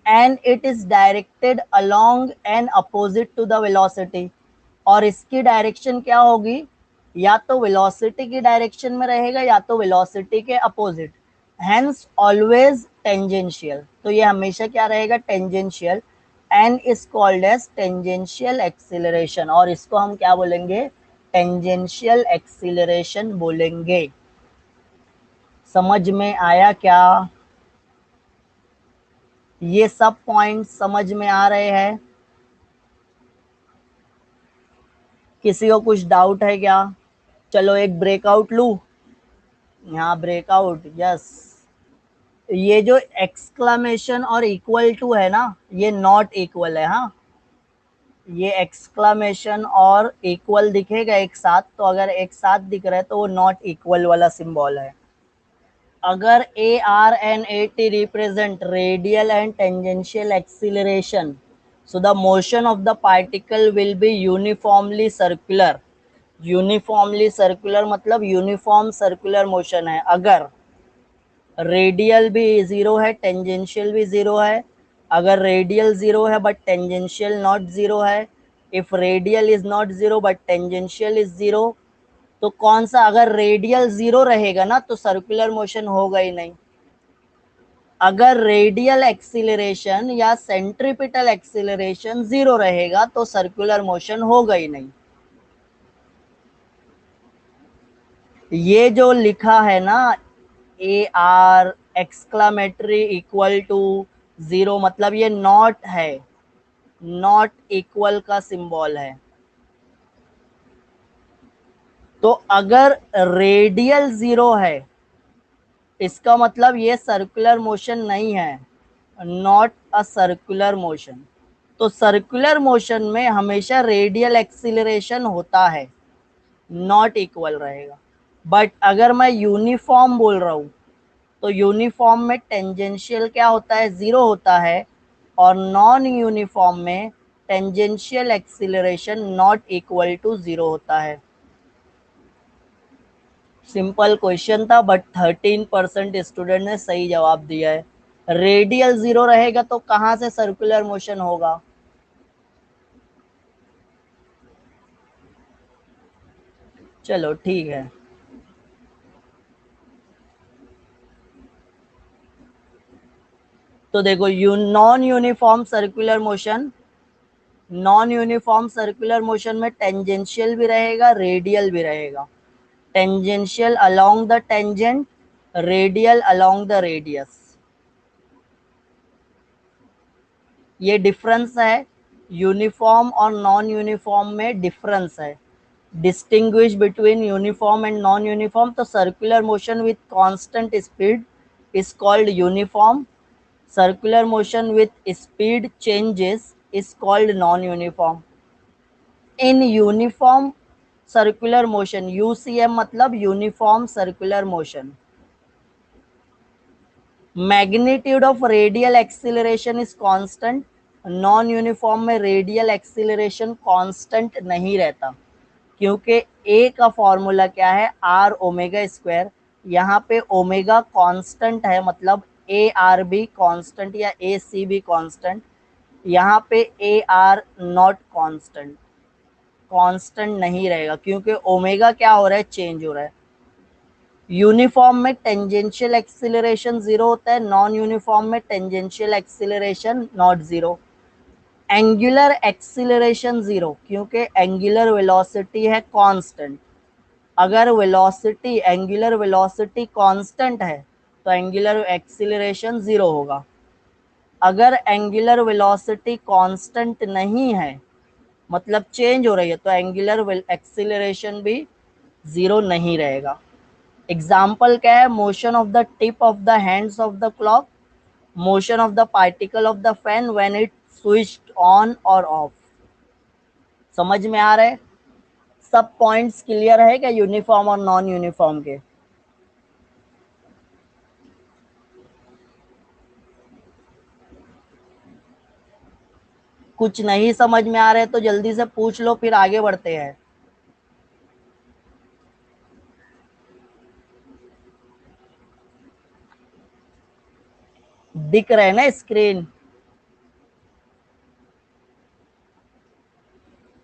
And it is directed along and opposite to the velocity. और इसकी डायरेक्शन क्या होगी, या तो वेलोसिटी की डायरेक्शन में रहेगा या तो वेलोसिटी के अपोजिट, हेंस ऑलवेज टेंजेंशियल। तो ये हमेशा क्या रहेगा, tangential, and is called as tangential acceleration. और इसको हम क्या बोलेंगे, टेंजेंशियल एक्सीलरेशन बोलेंगे। समझ में आया क्या, ये सब पॉइंट समझ में आ रहे हैं, किसी को कुछ डाउट है क्या। चलो एक ब्रेकआउट लू, यहाँ ब्रेकआउट, यस। ये जो एक्सक्लामेशन और इक्वल टू है ना, ये नॉट इक्वल है। हाँ, ये एक्सक्लामेशन और इक्वल दिखेगा एक साथ, तो अगर एक साथ दिख रहा है तो वो नॉट इक्वल वाला सिंबल है। अगर A R and A T represent radial and tangential acceleration, so the motion of the particle will be uniformly circular. Uniformly circular मतलब यूनिफॉर्म सर्कुलर मोशन है। अगर रेडियल भी जीरो है, टेंजेंशियल भी zero है, अगर रेडियल जीरो है but tangential not zero है, if radial is not zero but tangential is zero, तो कौन सा, अगर रेडियल जीरो रहेगा ना तो सर्कुलर मोशन होगा ही नहीं। अगर रेडियल एक्सीलरेशन या सेंट्रीपिटल एक्सीलरेशन जीरो रहेगा तो सर्कुलर मोशन होगा ही नहीं। ये जो लिखा है ना, a r exclamatory equal to zero, मतलब ये नॉट है, नॉट इक्वल का सिंबल है। तो अगर रेडियल 0 है, इसका मतलब ये सर्कुलर मोशन नहीं है, नॉट अ सर्कुलर मोशन। तो सर्कुलर मोशन में हमेशा रेडियल एक्सीलरेशन होता है, नॉट इक्वल रहेगा। बट अगर मैं यूनिफॉर्म बोल रहा हूं, तो यूनिफॉर्म में टेंजेंशियल क्या होता है, 0 होता है, और नॉन यूनिफॉर्म में tangential acceleration not equal to 0 होता है। सिंपल क्वेश्चन था, बट 13% स्टूडेंट ने सही जवाब दिया है। रेडियल 0 रहेगा तो कहां से सर्कुलर मोशन होगा? चलो ठीक है। तो देखो, non uniform circular motion, non uniform circular motion में टेंजेंशियल भी रहेगा, रेडियल भी रहेगा। Tangential along the tangent, radial along the radius. ये डिफरेंस है, यूनिफॉर्म और नॉन यूनिफॉर्म में डिफरेंस है। Distinguish between uniform and non uniform, तो circular motion with constant speed is called uniform, circular motion with speed changes is called non uniform. In uniform circular motion, UCM मतलब uniform circular motion, magnitude of radial acceleration is constant. Non uniform में radial acceleration constant नहीं रहता, क्योंकि ए का formula क्या है, r omega square. यहाँ पे ओमेगा कांस्टेंट है, मतलब ए आर भी कांस्टेंट या ए सी भी कांस्टेंट। यहाँ पे A R not constant, constant नहीं रहेगा, क्योंकि ओमेगा क्या हो रहा है, चेंज हो रहा है। यूनिफॉर्म में टेंजेंशियल एक्सीलरेशन 0 होता है, नॉन यूनिफॉर्म में tangential acceleration not 0। Angular acceleration 0, क्योंकि एंगुलर वेलोसिटी है कांस्टेंट। अगर वेलोसिटी, एंगुलर वेलोसिटी कांस्टेंट है, तो एंगुलर एक्सीलरेशन 0 होगा। अगर एंगुलर वेलोसिटी कांस्टेंट नहीं है, मतलब चेंज हो रही है, तो एंगुलर एक्सीलरेशन भी 0 नहीं रहेगा। एग्जाम्पल क्या है, motion of the tip of the hands of the clock, motion of the particle of the fan when it switched on और ऑफ। समझ में आ रहा है? सब पॉइंट्स क्लियर है क्या यूनिफॉर्म और नॉन यूनिफॉर्म के? कुछ नहीं समझ में आ रहे तो जल्दी से पूछ लो, फिर आगे बढ़ते हैं। दिख रहे ना स्क्रीन?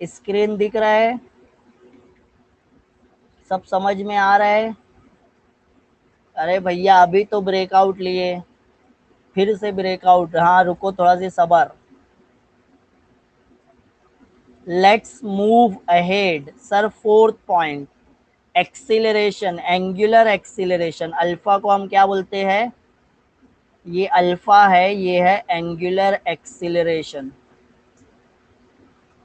स्क्रीन दिख रहा है? सब समझ में आ रहा है? अरे भैया, अभी तो ब्रेकआउट लिए, फिर से ब्रेकआउट। हाँ रुको, थोड़ा सी सबर। Let's move ahead sir. Fourth point, acceleration, angular acceleration. Alpha को हम क्या बोलते हैं? ये अल्फा है, ये है एंगुलर एक्सीलरेशन।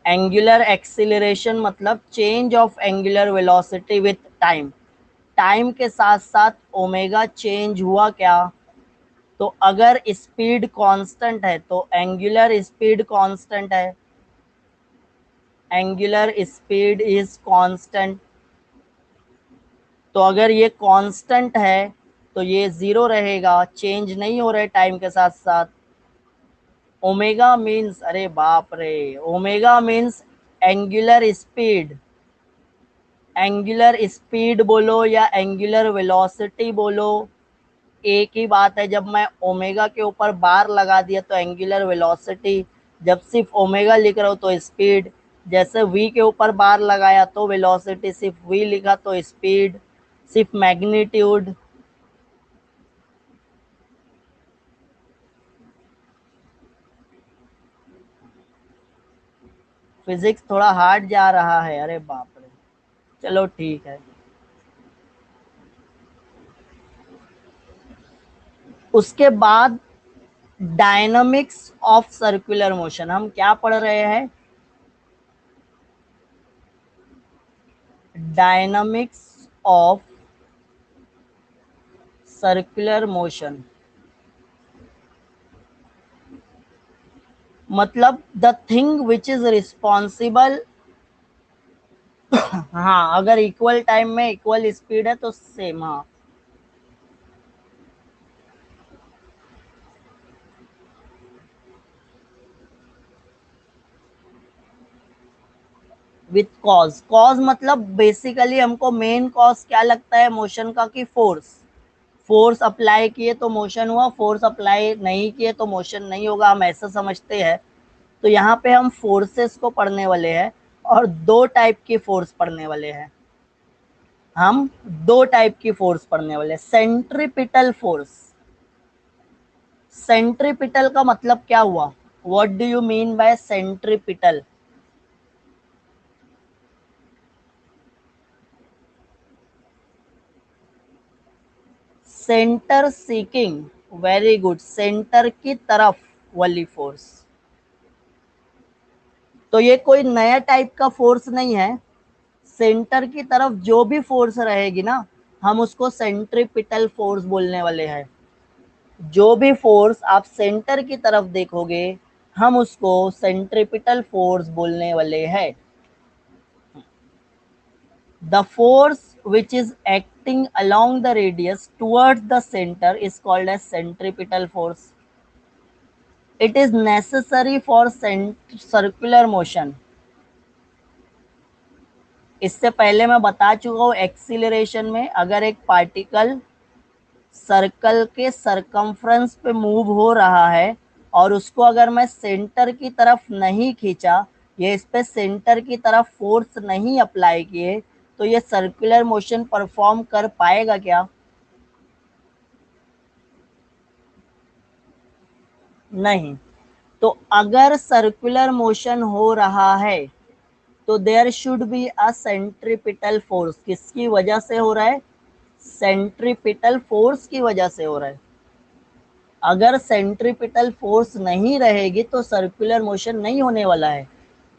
एंगुलर एक्सीलरेशन मतलब change of angular velocity with time. Time के साथ साथ ओमेगा चेंज हुआ क्या? तो अगर स्पीड कांस्टेंट है, तो एंगुलर स्पीड कांस्टेंट है, एंगुलर स्पीड इज कांस्टेंट। तो अगर ये कांस्टेंट है, तो ये 0 रहेगा, चेंज नहीं हो रहे टाइम के साथ साथ। ओमेगा मीन्स, अरे बाप रे, omega means angular speed. Angular speed बोलो या एंगुलर वेलोसिटी बोलो, एक ही बात है। जब मैं ओमेगा के ऊपर बार लगा दिया तो एंगुलर वेलोसिटी, जब सिर्फ ओमेगा लिख रहा हूँ तो स्पीड। जैसे वी के ऊपर बार लगाया तो वेलोसिटी, सिर्फ वी लिखा तो स्पीड, सिर्फ मैग्नीट्यूड। फिजिक्स थोड़ा हार्ड जा रहा है, अरे बाप रे। चलो ठीक है। उसके बाद डायनामिक्स ऑफ सर्कुलर मोशन, हम क्या पढ़ रहे हैं? डायनामिक्स ऑफ सर्कुलर मोशन, मतलब the thing which is responsible. हाँ, अगर इक्वल टाइम में इक्वल स्पीड है तो सेम। हाँ, विथ कॉज, कॉज मतलब बेसिकली हमको मेन कॉज क्या लगता है मोशन का, कि फोर्स। फोर्स अप्लाई किए तो मोशन हुआ, फोर्स अप्लाई नहीं किए तो मोशन नहीं होगा, हम ऐसा समझते हैं। तो यहाँ पे हम फोर्सेस को पढ़ने वाले हैं, और दो टाइप की फोर्स पढ़ने वाले हैं। हम दो टाइप की फोर्स पढ़ने वाले हैं। सेंट्रीपिटल फोर्स, सेंट्रीपिटल का मतलब क्या हुआ? What do you mean by centripetal? Centre seeking, very good, centre की तरफ वाली फोर्स। तो ये कोई नया टाइप का फोर्स नहीं है। सेंटर की तरफ जो भी फोर्स रहेगी ना, हम उसको सेंट्रीपिटल फोर्स बोलने वाले हैं। जो भी फोर्स आप सेंटर की तरफ देखोगे, हम उसको सेंट्रीपिटल फोर्स बोलने वाले हैं। The force which is acting along the radius towards the center is called as centripetal force. It is necessary for circular motion. इससे पहले मैं बता चुका हूँ, एक्सीलरेशन में अगर एक पार्टिकल सर्कल के सरकमफ्रेंस पे मूव हो रहा है, और उसको अगर मैं सेंटर की तरफ नहीं खींचा, ये इस पे सेंटर की तरफ फोर्स नहीं अप्लाई किए, तो ये सर्कुलर मोशन परफॉर्म कर पाएगा क्या? नहीं। तो अगर सर्कुलर मोशन हो रहा है, तो there should be a centripetal force. किसकी वजह से हो रहा है? सेंट्रीपिटल फोर्स की वजह से हो रहा है। अगर सेंट्रीपिटल फोर्स नहीं रहेगी तो सर्कुलर मोशन नहीं होने वाला है।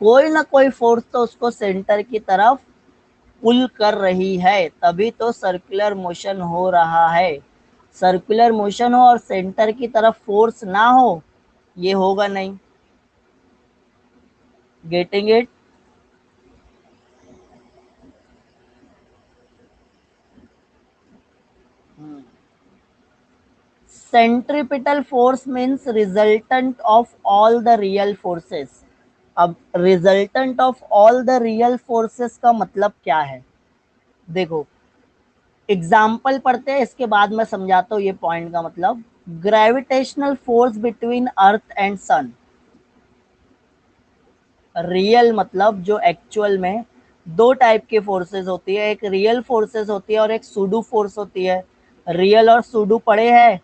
कोई ना कोई फोर्स तो उसको सेंटर की तरफ पुल कर रही है, तभी तो सर्कुलर मोशन हो रहा है। सर्कुलर मोशन हो और सेंटर की तरफ फोर्स ना हो, ये होगा नहीं। Getting it? Centripetal force means resultant of all the real forces. अब resultant of all the real forces का मतलब क्या है? देखो, एग्जाम्पल पढ़ते हैं, इसके बाद मैं समझाता हूँ ये पॉइंट का मतलब। Gravitational force between earth and sun. Real मतलब जो एक्चुअल में दो टाइप की फोर्सेस होती है, एक रियल फोर्सेस होती है और एक सूडो फोर्स होती है। रियल और सूडो पढ़े हैं?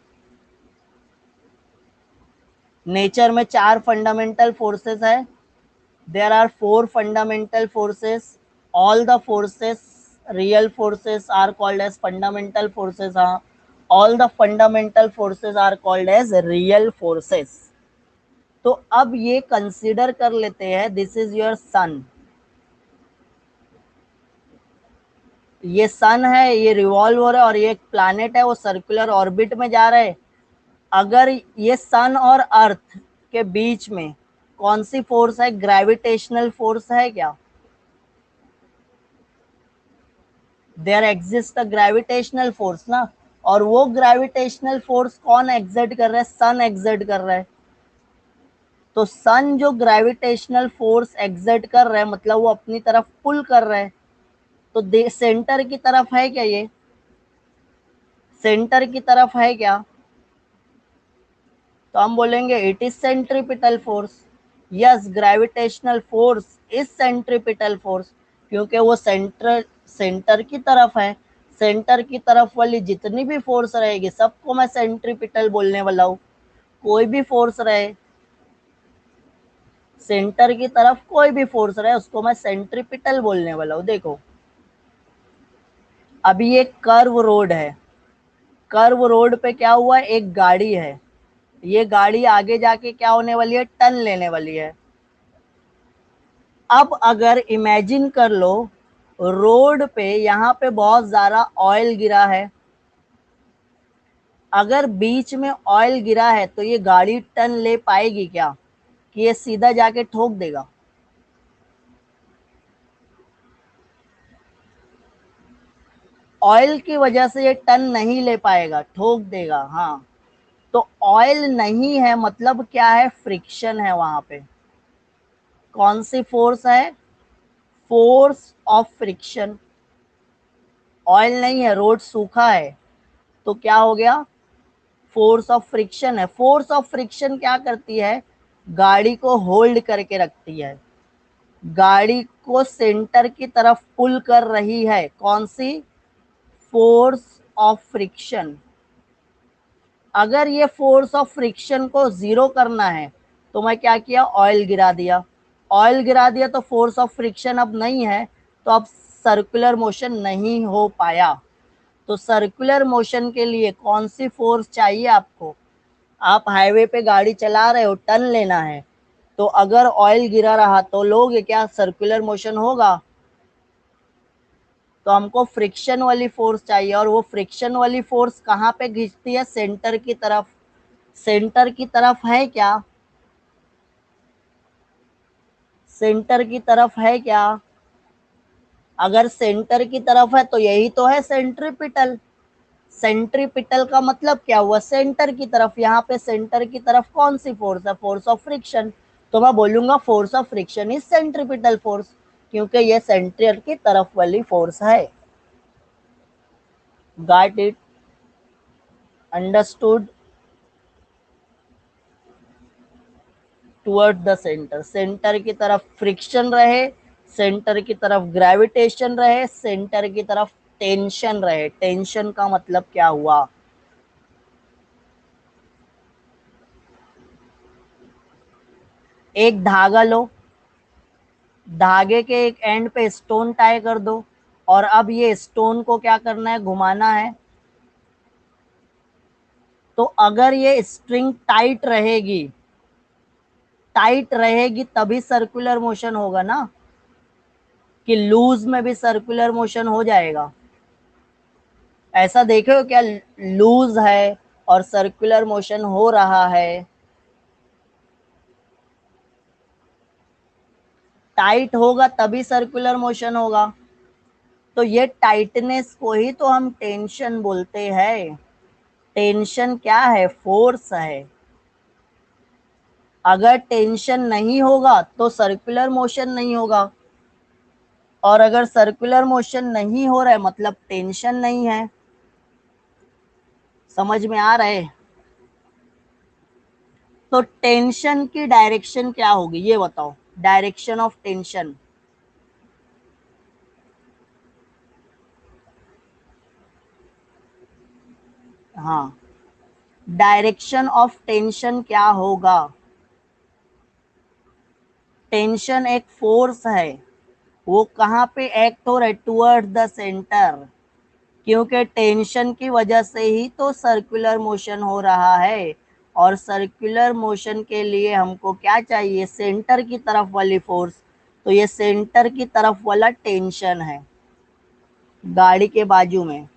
नेचर में चार फंडामेंटल फोर्सेस है। There are four fundamental forces. All the forces, real forces are called as fundamental forces. हाँ, all the fundamental forces are called as real forces. तो अब ये कंसिडर कर लेते हैं, दिस इज योर सन। ये सन है, ये रिवॉल्व हो रहा है, और ये एक प्लैनेट है, वो सर्कुलर ऑर्बिट में जा रहा है। अगर ये सन और अर्थ के बीच में कौन सी फोर्स है? ग्रेविटेशनल फोर्स है क्या? There exist a gravitational force ना। और वो ग्रेविटेशनल फोर्स कौन एग्जर्ट कर रहा है? सन एग्जर्ट कर रहा है। तो सन जो ग्रेविटेशनल फोर्स एग्जर्ट कर रहा है, मतलब वो अपनी तरफ पुल कर रहा है। तो सेंटर की तरफ है क्या? ये सेंटर की तरफ है क्या? तो हम बोलेंगे it is centripetal force. Yes, gravitational force is centripetal force, क्योंकि वो सेंटर की तरफ है। सेंटर की तरफ वाली जितनी भी फोर्स रहेगी सबको मैं सेंट्रीपिटल बोलने वाला हूँ। कोई भी फोर्स रहे, सेंटर की तरफ कोई भी फोर्स रहे, उसको मैं सेंट्रीपिटल बोलने वाला हूँ। देखो, अभी एक कर्व रोड है। कर्व रोड पे क्या हुआ? एक गाड़ी है, ये गाड़ी आगे जाके क्या होने वाली है, टर्न लेने वाली है। अब अगर इमेजिन कर लो रोड पे यहाँ पे बहुत ज्यादा ऑयल गिरा है, अगर बीच में ऑयल गिरा है तो ये गाड़ी टर्न ले पाएगी क्या, कि ये सीधा जाके ठोक देगा? ऑयल की वजह से ये टर्न नहीं ले पाएगा, ठोक देगा। हाँ, तो ऑयल नहीं है मतलब क्या है, फ्रिक्शन है वहां पे। कौन सी फोर्स है, फोर्स ऑफ फ्रिक्शन। ऑयल नहीं है, रोड सूखा है, तो क्या हो गया, फोर्स ऑफ फ्रिक्शन है। फोर्स ऑफ फ्रिक्शन क्या करती है, गाड़ी को होल्ड करके रखती है, गाड़ी को सेंटर की तरफ पुल कर रही है। कौन सी, फोर्स ऑफ फ्रिक्शन। अगर ये फोर्स ऑफ फ्रिक्शन को जीरो करना है तो मैं क्या किया, ऑयल गिरा दिया। ऑयल गिरा दिया तो फोर्स ऑफ फ्रिक्शन अब नहीं है, तो अब सर्कुलर मोशन नहीं हो पाया। तो सर्कुलर मोशन के लिए कौन सी फोर्स चाहिए आपको, आप हाईवे पे गाड़ी चला रहे हो, टर्न लेना है, तो अगर ऑयल गिरा रहा तो लोगे क्या, सर्कुलर मोशन होगा। तो हमको फ्रिक्शन वाली फोर्स चाहिए, और वो फ्रिक्शन वाली फोर्स कहाँ पे खींचती है, सेंटर की तरफ। सेंटर की तरफ है क्या, सेंटर की तरफ है क्या? अगर सेंटर की तरफ है तो यही तो है सेंट्रीपिटल। सेंट्रीपिटल का मतलब क्या हुआ, सेंटर की तरफ। यहाँ पे सेंटर की तरफ कौन सी फोर्स है, फोर्स ऑफ फ्रिक्शन। तो मैं बोलूंगा force of friction is centripetal force, क्योंकि ये सेंटर की तरफ वाली फोर्स है। Got it, understood. Toward the centre, centre की तरफ फ्रिक्शन रहे, सेंटर की तरफ ग्रेविटेशन रहे, सेंटर की तरफ टेंशन रहे। टेंशन का मतलब क्या हुआ, एक धागा लो, धागे के एक एंड पे स्टोन टाई कर दो, और अब ये स्टोन को क्या करना है, घुमाना है। तो अगर ये स्ट्रिंग टाइट रहेगी, टाइट रहेगी तभी सर्कुलर मोशन होगा ना, कि लूज में भी सर्कुलर मोशन हो जाएगा। ऐसा देखे हो क्या, लूज है और सर्कुलर मोशन हो रहा है। टाइट होगा तभी सर्कुलर मोशन होगा। तो ये टाइटनेस को ही तो हम टेंशन बोलते हैं। टेंशन क्या है, फोर्स है। अगर टेंशन नहीं होगा तो सर्कुलर मोशन नहीं होगा, और अगर सर्कुलर मोशन नहीं हो रहा है मतलब टेंशन नहीं है। समझ में आ रहा है? तो टेंशन की डायरेक्शन क्या होगी ये बताओ, डायरेक्शन ऑफ टेंशन। हाँ, डायरेक्शन ऑफ टेंशन क्या होगा। टेंशन एक फोर्स है, वो कहाँ पे एक्ट हो रहा है, टुवर्ड द सेंटर। क्योंकि टेंशन की वजह से ही तो सर्कुलर मोशन हो रहा है, और सर्कुलर मोशन के लिए हमको क्या चाहिए, सेंटर की तरफ वाली फोर्स। तो ये सेंटर की तरफ वाला टेंशन है, गाड़ी के बाजू में,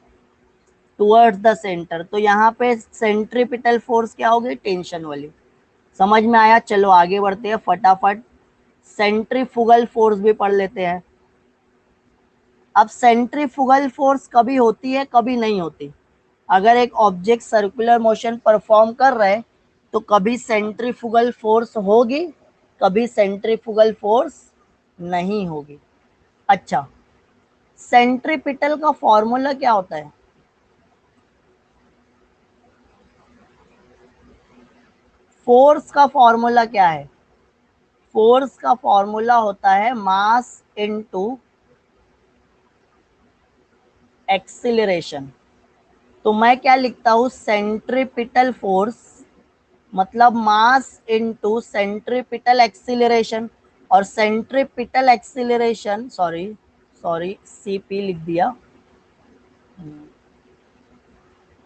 टुवर्ड्स द सेंटर। तो यहाँ पे सेंट्रीपिटल फोर्स क्या होगी, टेंशन वाली। समझ में आया? चलो आगे बढ़ते हैं फटाफट, सेंट्रीफुगल फोर्स भी पढ़ लेते हैं। अब सेंट्रीफुगल फोर्स कभी होती है कभी नहीं होती। अगर एक ऑब्जेक्ट सर्कुलर मोशन परफॉर्म कर रहा है तो कभी सेंट्रीफुगल फोर्स होगी, कभी सेंट्रीफुगल फोर्स नहीं होगी। अच्छा, सेंट्रीपिटल का फॉर्मूला क्या होता है, फोर्स का फॉर्मूला क्या है? फोर्स का फॉर्मूला होता है मास इनटू एक्सीलरेशन। तो मैं क्या लिखता हूं, सेंट्रीपिटल फोर्स मतलब मास इनटू सेंट्रीपिटल एक्सीलरेशन। और सेंट्रीपिटल एक्सीलरेशन, सॉरी सीपी लिख दिया,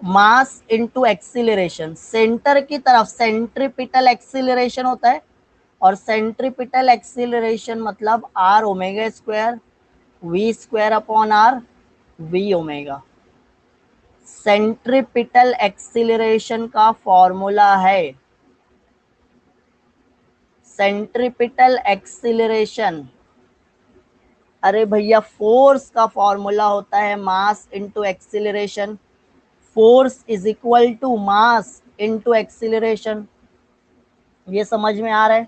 मास इनटू एक्सीलरेशन, सेंटर की तरफ सेंट्रीपिटल एक्सीलरेशन होता है, और सेंट्रीपिटल एक्सीलरेशन मतलब r omega square v square upon r v omega. Centripetal acceleration का फॉर्मूला है, सेंट्रीपिटल एक्सीलरेशन, अरे भैया फोर्स का फॉर्मूला होता है mass into acceleration, force is equal to mass into acceleration. ये समझ में आ रहा है?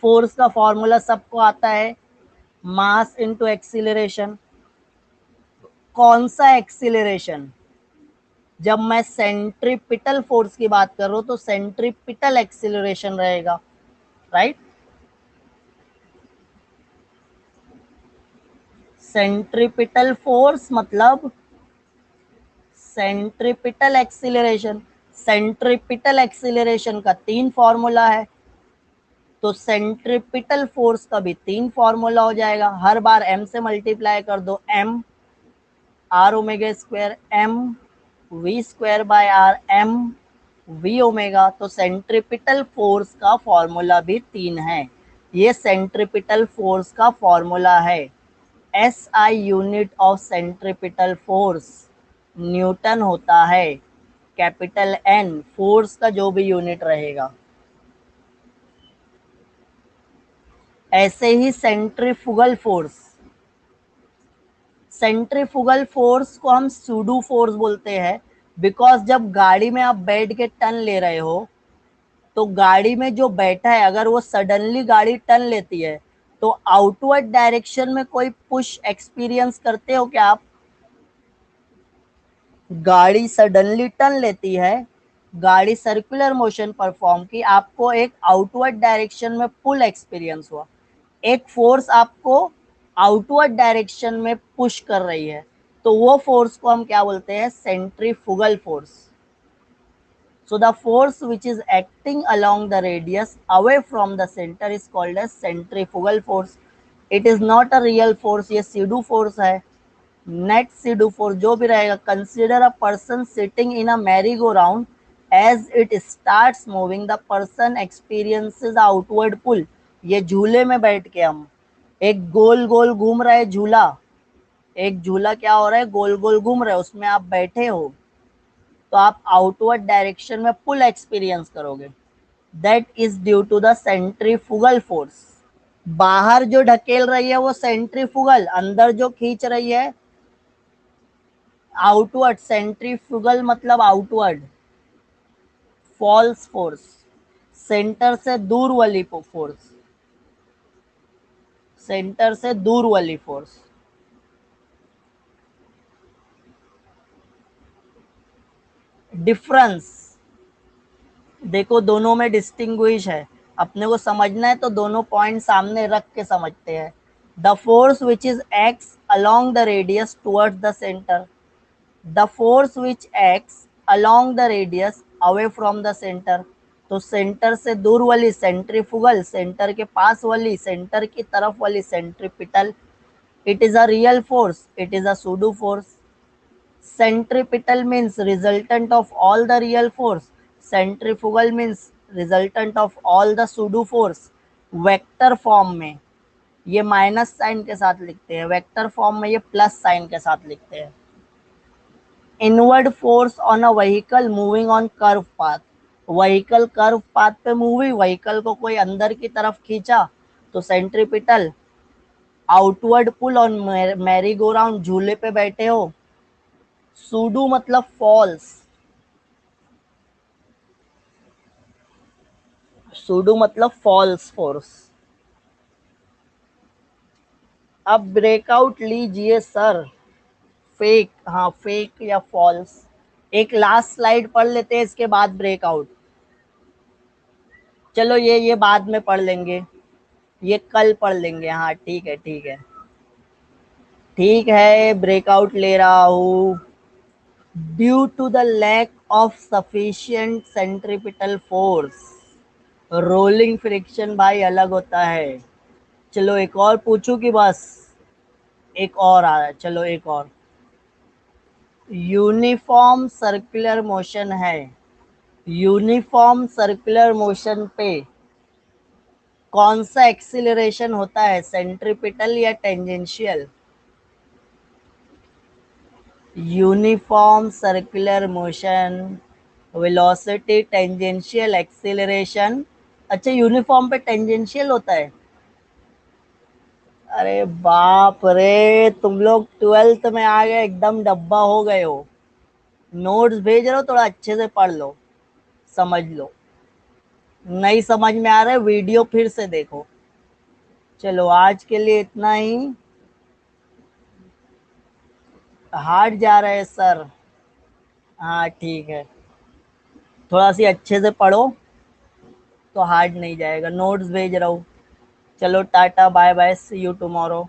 फोर्स का फॉर्मूला सबको आता है, मास इनटू एक्सीलरेशन। कौन सा एक्सीलरेशन? जब मैं सेंट्रीपिटल फोर्स की बात कर रहा हूं तो सेंट्रीपिटल एक्सीलरेशन रहेगा, राइट। सेंट्रीपिटल फोर्स मतलब सेंट्रीपिटल एक्सीलरेशन। सेंट्रीपिटल एक्सीलरेशन का 3 फॉर्मूला है, तो सेंट्रीपिटल फोर्स का भी 3 फॉर्मूला हो जाएगा। हर बार m से मल्टीप्लाई कर दो, m r omega square m v square by r m v omega. तो सेंट्रीपिटल फोर्स का फॉर्मूला भी 3 है। ये सेंट्रीपिटल फोर्स का फॉर्मूला है। S I unit of centripetal force newton होता है। कैपिटल एन फोर्स का जो भी यूनिट रहेगा। ऐसे ही सेंट्रीफुगल फोर्स, सेंट्रीफुगल फोर्स को हम सूडो फोर्स बोलते हैं, बिकॉज जब गाड़ी में आप बैठ के टर्न ले रहे हो तो गाड़ी में जो बैठा है अगर वो सडनली गाड़ी टर्न लेती है तो आउटवर्ड डायरेक्शन में कोई पुश एक्सपीरियंस करते हो क्या आप? गाड़ी सडनली टर्न लेती है, गाड़ी सर्कुलर मोशन परफॉर्म की, आपको एक आउटवर्ड डायरेक्शन में पुल एक्सपीरियंस हुआ, एक फोर्स आपको आउटवर्ड डायरेक्शन में पुश कर रही है, तो वो फोर्स को हम क्या बोलते हैं? Centrifugal force. So the force which is acting along the radius away from the center is called as centrifugal force. It is not a real force, ये pseudo force है। नेट pseudo force जो भी रहेगा, consider a person sitting in a merry-go-round, as it starts moving the person experiences outward pull। ये झूले में बैठ के हम एक गोल गोल घूम रहा है झूला, एक झूला क्या हो रहा है? गोल गोल घूम रहा है, उसमें आप बैठे हो तो आप आउटवर्ड डायरेक्शन में पुल एक्सपीरियंस करोगे। That is due to the centrifugal force. बाहर जो ढकेल रही है वो सेंट्रीफुगल, अंदर जो खींच रही है आउटवर्ड। सेंट्रीफुगल मतलब आउटवर्ड। फॉल्स फोर्स, सेंटर से दूर वाली फोर्स, सेंटर से दूर वाली फोर्स। डिफरेंस देखो, दोनों में डिस्टिंग्विश है, अपने को समझना है तो दोनों पॉइंट सामने रख के समझते हैं। The force which is x along the radius towards the centre, the force which x along the radius away from the centre. तो सेंटर से दूर वाली सेंट्रीफुगल, सेंटर के पास वाली, सेंटर की तरफ वाली centripetal. It is a real force, it is a pseudo force. Centripetal means resultant of all the real force. Centrifugal means resultant of all the pseudo force. Vector form में ये minus sign के साथ लिखते हैं, vector form में ये plus sign के साथ लिखते हैं। Inward force on a vehicle moving on curve path, vehicle curve path पे मूव हुई, व्हीकल को कोई अंदर की तरफ खींचा तो centripetal. Outward pull on merry go round, झूले पे बैठे हो। सूडो मतलब फॉल्स, सूडो मतलब फॉल्स फोर्स। अब ब्रेकआउट लीजिए सर। फेक, हाँ फेक या फॉल्स। एक लास्ट स्लाइड पढ़ लेते हैं, इसके बाद ब्रेकआउट। चलो ये बाद में पढ़ लेंगे, ये कल पढ़ लेंगे। हाँ ठीक है ठीक है ठीक है, ब्रेकआउट ले रहा हूँ। Due to the lack of sufficient centripetal force, rolling friction भाई अलग होता है। चलो एक और पूछूं कि बस? एक और आ रहा है, चलो एक और। यूनिफॉर्म सर्कुलर मोशन है, यूनिफॉर्म सर्कुलर मोशन पे कौन सा एक्सीलरेशन होता है, सेंट्रीपिटल या tangential? Uniform circular motion, velocity, tangential, acceleration. अच्छा, यूनिफॉर्म पे टेंजेंशियल होता है। अरे बाप रे, तुम लोग ट्वेल्थ में आ गए, एकदम डब्बा हो गए हो। नोट्स भेज रहे हो, थोड़ा अच्छे से पढ़ लो, समझ लो। नहीं समझ में आ रहा है, वीडियो फिर से देखो। चलो आज के लिए इतना ही। हार्ड जा रहे हैं सर। हाँ ठीक है, थोड़ा सी अच्छे से पढ़ो तो हार्ड नहीं जाएगा। नोट्स भेज रहा हूँ। चलो tata bye bye, see you tomorrow.